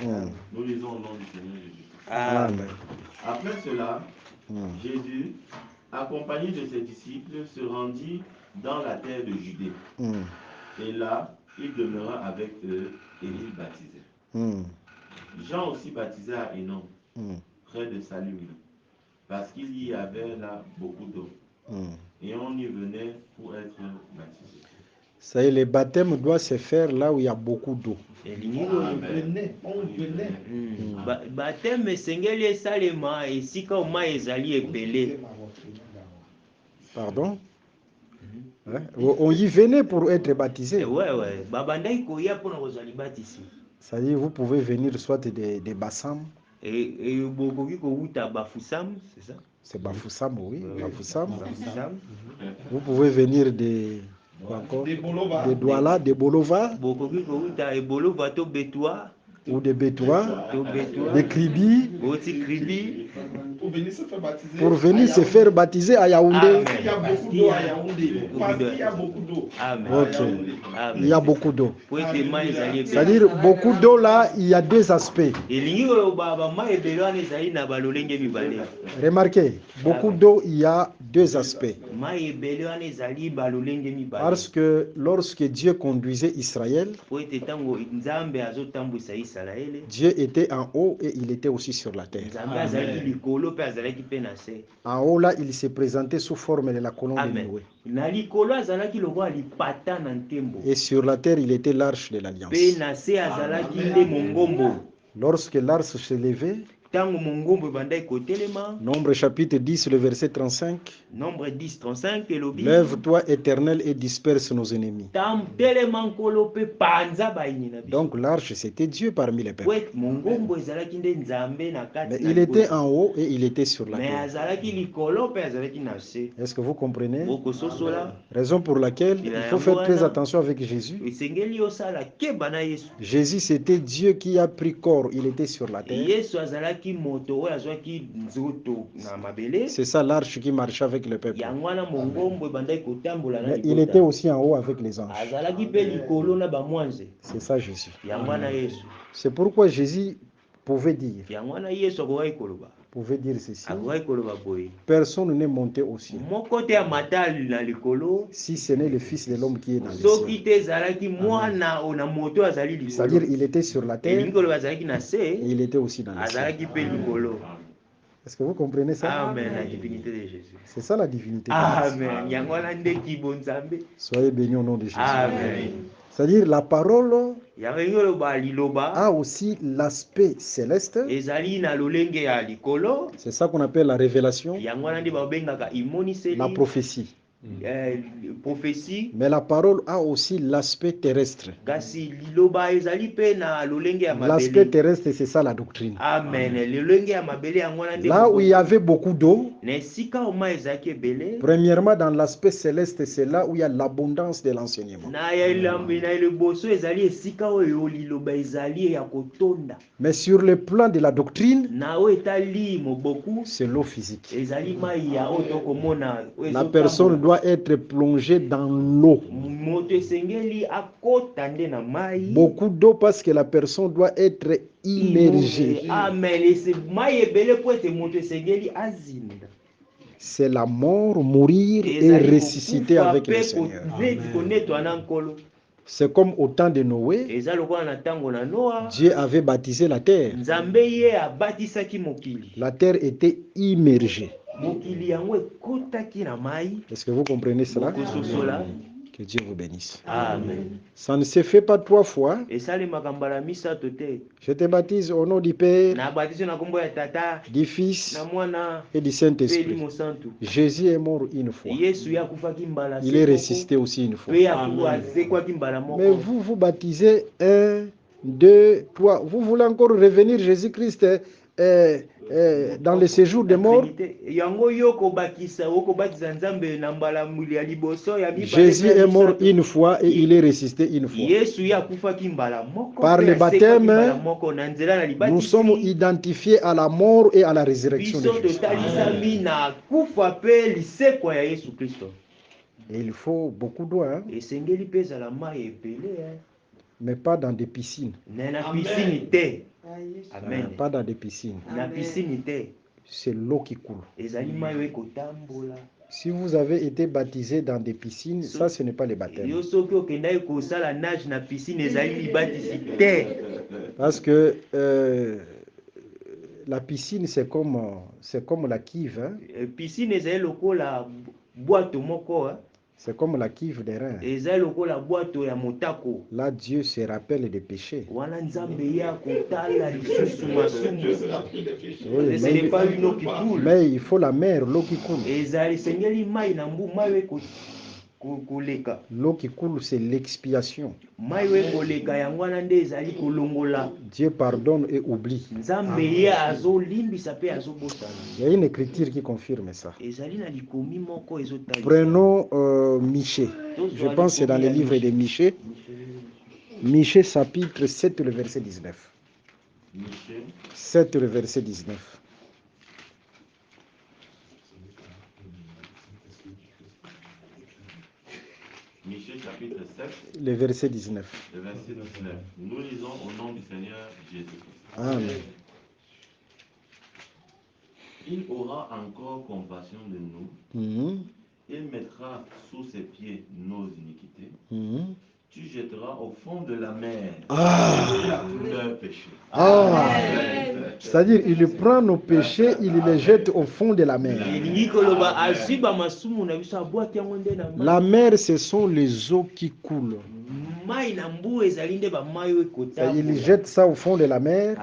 B: 23. Nous lisons au nom du Seigneur Jésus.
C: Amen.
B: Après cela, Jésus, accompagné de ses disciples, se rendit dans la terre de Judée. Et là, il demeura avec eux et il baptisait. Jean aussi baptisait à Hénon, près de Salim, parce qu'il y avait là beaucoup d'eau. Et on y venait pour être baptisé.
C: Ça y est, le baptême doit se faire là où il y a beaucoup d'eau. Pardon? On y venait pour être baptisé. C'est-à-dire, vous pouvez venir soit des Bassam. C'est Bafoussam, oui. Bafoussam. Vous pouvez venir des Douala, des Bolova, ou des Bétois, des Kribi, pour venir se faire baptiser à Yaoundé.
D: Il y a beaucoup d'eau à Yaoundé. Parce qu'il y a beaucoup d'eau.
C: Il y a beaucoup d'eau. C'est-à-dire, beaucoup d'eau là, il y a deux aspects. Remarquez, beaucoup d'eau, il y a deux aspects. Parce que lorsque Dieu conduisait Israël, Dieu était en haut et il était aussi sur la terre. En haut là, il s'est présenté sous forme de la colonne de Noé. Et sur la terre, il était l'arche de l'alliance. Lorsque l'arche se levait, Nombre chapitre 10, le verset 35.
A: Nombre 10, 35.
C: Lève-toi, Éternel, et disperse nos ennemis. Donc l'arche, c'était Dieu parmi les peuples. Mais il était en haut et il était sur la terre. Est-ce que vous comprenez? Raison pour laquelle il faut faire très attention avec Jésus. Jésus, c'était Dieu qui a pris corps. Il était sur la terre. C'est ça l'arche qui marchait avec le peuple. Mais il était aussi en haut avec les anges. C'est ça Jésus. C'est pourquoi Jésus pouvait dire ceci. Personne n'est monté au ciel si ce n'est le Fils de l'homme qui est dans le ciel. C'est-à-dire il était sur la terre et il était aussi dans le ciel. Est-ce que vous comprenez ça?
A: Amen. La divinité de Jésus.
C: C'est ça la divinité de
A: Jésus.
C: Soyez bénis au nom de Jésus.
A: Amen.
C: C'est-à-dire la parole a aussi l'aspect céleste. C'est ça qu'on appelle la révélation, la prophétie.
A: prophétie.
C: Mais la parole a aussi l'aspect terrestre. L'aspect terrestre, c'est ça la doctrine.
A: Amen.
C: Là où il y avait beaucoup d'eau, premièrement dans l'aspect céleste, c'est là où il y a l'abondance de l'enseignement. Mais sur le plan de la doctrine, c'est l'eau physique. La personne doit être plongée dans l'eau. Beaucoup d'eau parce que la personne doit être immergée. C'est la mort, mourir et ressusciter avec le Seigneur. C'est comme au temps de Noé, Dieu avait baptisé la terre. La terre était immergée. Est-ce que vous comprenez cela? Que Dieu vous bénisse.
A: Amen.
C: Ça ne se fait pas 3 fois. Je te baptise au nom du Père, du Fils et du Saint-Esprit. Jésus est mort une fois. Il est ressuscité aussi une fois. Mais vous vous baptisez 1, 2, 3. Vous voulez encore revenir Jésus-Christ dans le séjour des morts? Jésus est mort une fois et il est ressuscité une fois. Par le baptême, nous sommes identifiés à la mort et à la résurrection de Jésus. Et il faut beaucoup d'eau, hein? Mais pas dans des piscines.
A: Amen.
C: Pas dans des piscines. C'est l'eau qui coule. Si vous avez été baptisé dans des piscines, ça ce n'est pas le baptême. Parce que la piscine c'est comme la cuve. Hein? C'est comme la cuve des reins. Là, Dieu se rappelle des péchés. Oui, mais il faut la mer, l'eau qui coule. L'eau qui coule, c'est l'expiation. Dieu pardonne et oublie. Il y a une écriture qui confirme ça. Prenons Michée. Je pense que c'est dans les livres de Michée. Michée chapitre 7, le verset 19. 7, le verset 19.
B: Michée chapitre 7,
C: le verset 19.
B: Le verset 19. Nous lisons au nom du Seigneur Jésus-Christ.
C: Amen.
B: Il aura encore compassion de nous. Il mettra sous ses pieds nos iniquités. Tu jetteras au fond de la mer leurs péchés.
C: C'est-à-dire, il prend nos péchés, il les jette au fond de la mer. La mer, ce sont les eaux qui coulent. Il jette ça au fond de la mer.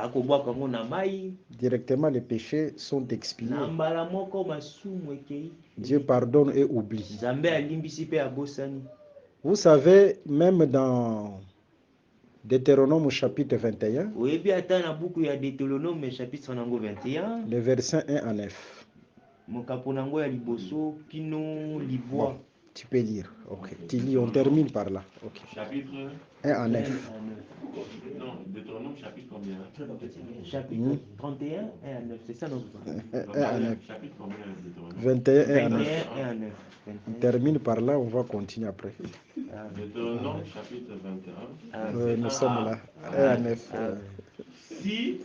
C: Directement, les péchés sont expiés. Dieu pardonne et oublie. Vous savez, même dans Deutéronome chapitre 21, les versets 1 à 9. Bon, tu peux lire. Ok. Tu lis, on termine par là. Okay.
B: Chapitre
C: 1 à 9.
B: Non, Deutéronome chapitre combien?
A: Chapitre 31, 1 à 9. C'est ça, non?
C: 1 à 9.
B: Chapitre combien?
C: 21, 1 à 9.
A: 1 à 9.
C: On termine par là, on va continuer après.
B: Deutéronome chapitre 21.
C: Nous sommes là. 1 à 9.
B: Si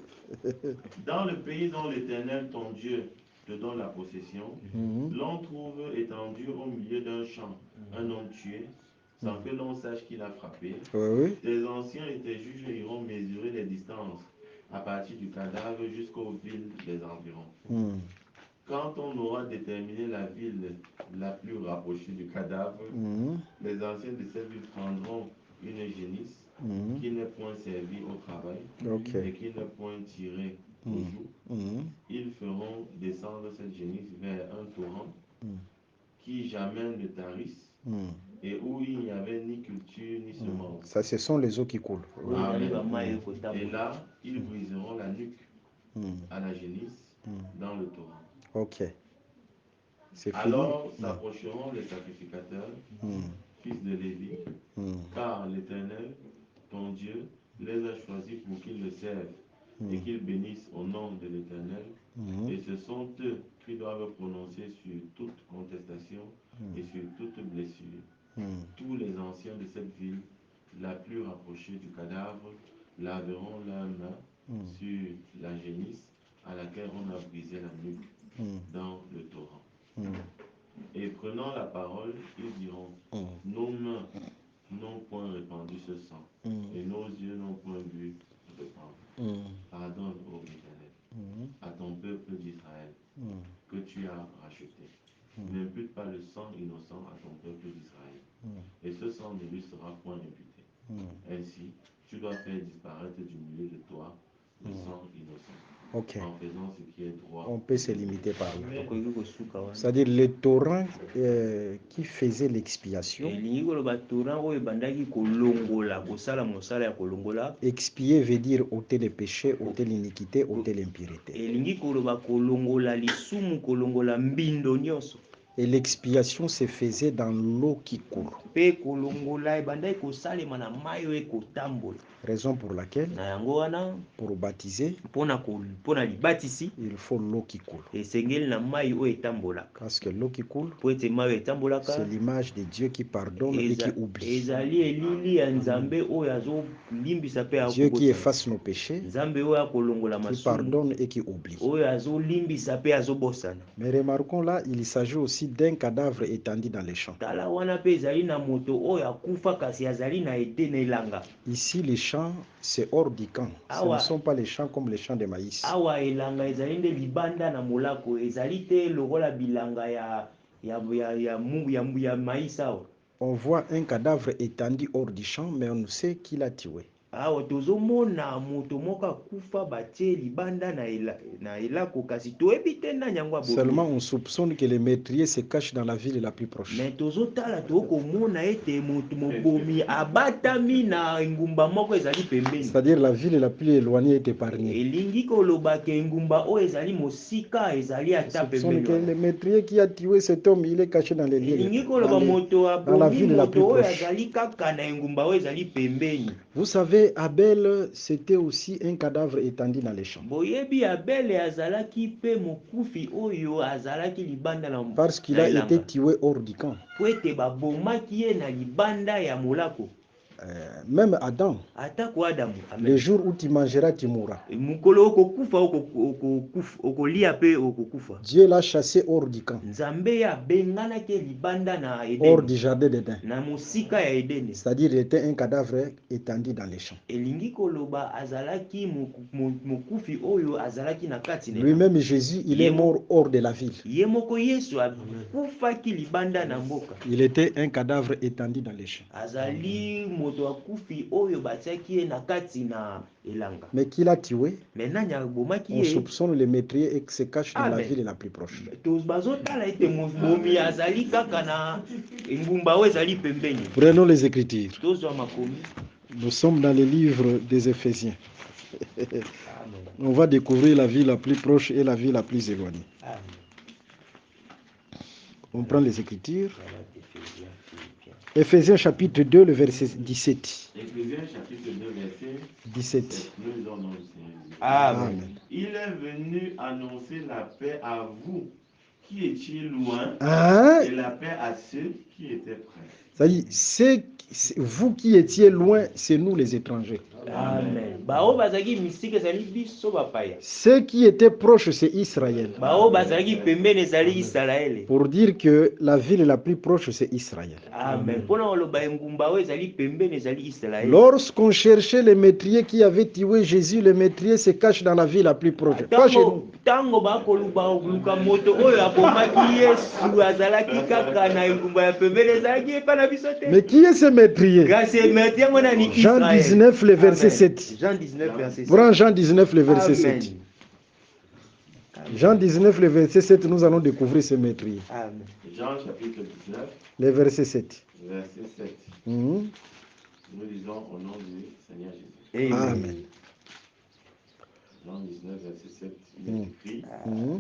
B: dans le pays dont l'Éternel, ton Dieu, te donne la possession, l'on trouve étendu au milieu d'un champ un homme tué, sans que l'on sache qui l'a frappé, tes anciens et tes juges iront mesurer les distances à partir du cadavre jusqu'aux villes des environs. Quand on aura déterminé la ville la plus rapprochée du cadavre, les anciens de cette ville prendront une génisse qui n'est point servie au travail et qui n'est point tirée au joug. Ils feront descendre cette génisse vers un torrent qui jamais ne tarissent, et où il n'y avait ni culture ni semence.
C: Ça, ce sont les eaux qui coulent.
B: Amen. Et là, ils briseront la nuque à la génisse dans le torrent.
C: Ok. C'est fini.
B: Alors s'approcheront les sacrificateurs, fils de Lévi, car l'Éternel, ton Dieu, les a choisis pour qu'ils le servent et qu'ils bénissent au nom de l'Éternel. Et ce sont eux qui doivent prononcer sur toute contestation et sur toute blessure. Tous les anciens de cette ville, la plus rapprochée du cadavre, laveront leurs mains sur la génisse à laquelle on a brisé la nuque dans le torrent. Et prenant la parole, ils diront, nos mains n'ont point répandu ce sang, et nos yeux n'ont point vu répandre. Pardonne, ô Éternel, à ton peuple d'Israël, que tu as racheté. N'impute pas le sang innocent à ton peuple d'Israël, et ce sang ne lui sera point imputé. Ainsi, tu dois faire disparaître du milieu de toi le sang innocent.
C: Okay.
B: En faisant ce qui est droit.
C: On peut se limiter par là. C'est-à-dire le torrent qui faisait l'expiation. Expier veut dire ôter les péchés, ôter l'iniquité, ôter l'impureté. Et l'expiation se faisait dans l'eau qui coule. Raison pour laquelle, pour baptiser, il faut l'eau qui coule. Parce que l'eau qui coule, c'est l'image de Dieu qui pardonne et qui oublie. Dieu qui efface nos péchés, qui pardonne et qui oublie. Mais remarquons là, il s'agit aussi d'un cadavre étendu dans les champs. Ici, les champs, c'est hors du camp. Ce ne sont pas les champs comme les champs de maïs. On voit un cadavre étendu hors du champ, mais on sait qui l'a tué. Seulement on soupçonne que les meurtriers se cachent dans la ville la plus proche. C'est-à-dire la ville la plus éloignée est épargnée. On soupçonne que le meurtrier qui a tué cet homme, il est caché dans les lieux, dans la ville la plus proche. Vous savez, Abel, c'était aussi un cadavre étendu dans les champs. Parce qu'il a été tué hors du camp. Même Adam, le jour où tu mangeras, tu mourras. Dieu l'a chassé hors du camp, hors du jardin d'Éden. C'est-à-dire il était un cadavre étendu dans les champs. Lui-même, Jésus, il est mort hors de la ville. Il était un cadavre étendu dans les champs. Mais qui l'a tué? On soupçonne le meurtrier et se cache dans la ville la plus proche. Prenons les Écritures. Nous sommes dans le livre des Éphésiens. On va découvrir la ville la plus proche et la ville la plus éloignée. On prend les Écritures. Éphésiens chapitre 2, le verset 17.
B: Éphésiens chapitre 2, verset
C: 17.
B: Amen. Il est venu annoncer la paix à vous qui étiez loin et la paix à ceux qui étaient près.
C: C'est-à-dire, vous qui étiez loin, c'est nous les étrangers.
A: Amen.
C: Ceux qui étaient proches, c'est Israël. Pour dire que la ville la plus proche, c'est Israël.
A: Amen.
C: Lorsqu'on cherchait les meurtriers qui avaient tué Jésus, les meurtriers se cachent dans la ville la plus proche. Pas chez nous. Mais qui est ce meurtrier? Jean 19, le verset 7.
A: Jean 19, verset 7.
C: Prends Jean 19, le verset 7. Jean 19, le verset 7, nous allons découvrir ce meurtrier.
A: Amen.
B: Jean chapitre 19,
C: Le verset 7.
B: verset 7.
C: Mhm.
B: Nous lisons au nom du Seigneur Jésus.
C: Amen.
B: Jean 19, verset 7, il est écrit.
C: Mhm.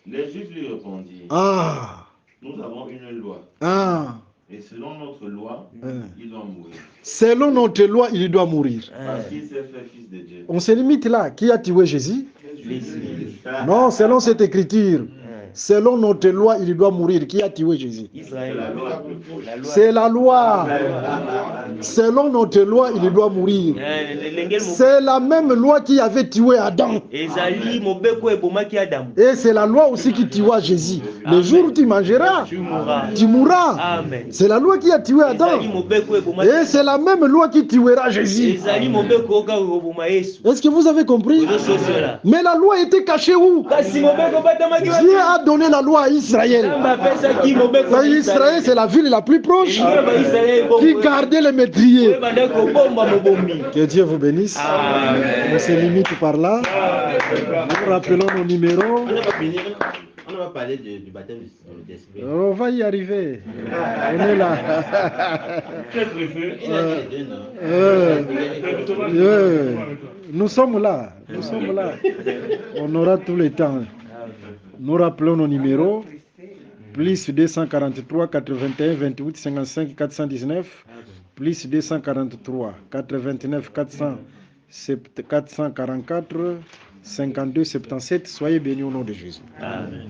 B: Les Juifs lui répondirent,
C: Ah,
B: nous avons une loi,
C: ah.
B: et selon notre loi, il doit mourir,
C: Selon notre loi, il doit mourir.
B: parce qu'il s'est fait fils de Dieu.
C: On se limite là. Qui a tué Jésus?
A: Jésus.
C: Non, selon cette écriture. Selon notre loi, il doit mourir. Qui a tué Jésus?
A: Israël.
B: La loi.
C: C'est la loi. Selon notre loi, il doit mourir. C'est la même loi qui avait tué Adam.
A: Ezali mobeko ebomaki Adam.
C: Et c'est la loi aussi qui tua Jésus. Le jour où tu mangeras, tu mourras.
A: Amen.
C: C'est la loi qui a tué Adam.
A: Ezali mobeko ebomaki.
C: Et c'est la même loi qui tuera Jésus.
A: Ezali mobeko oka oboma Yesu.
C: Est-ce que vous avez compris? Mais la loi était cachée où?
A: Kasi mobeko batamaki
C: Dieu a donné la loi à Israël.
A: pesaki mobeko.
C: Israël, c'est la ville la plus proche qui gardait les métriers. Que Dieu vous bénisse. On se limite par là. Nous rappelons nos numéros.
E: On va parler du baptême d'esprit.
C: On va y arriver. On est là. Nous sommes là. Nous sommes là. On aura tout le temps. Nous rappelons nos numéros. Plus 243 81 28 55 419. Plus 243 89 444 52 77. Soyez bénis au nom de Jésus.
A: Amen.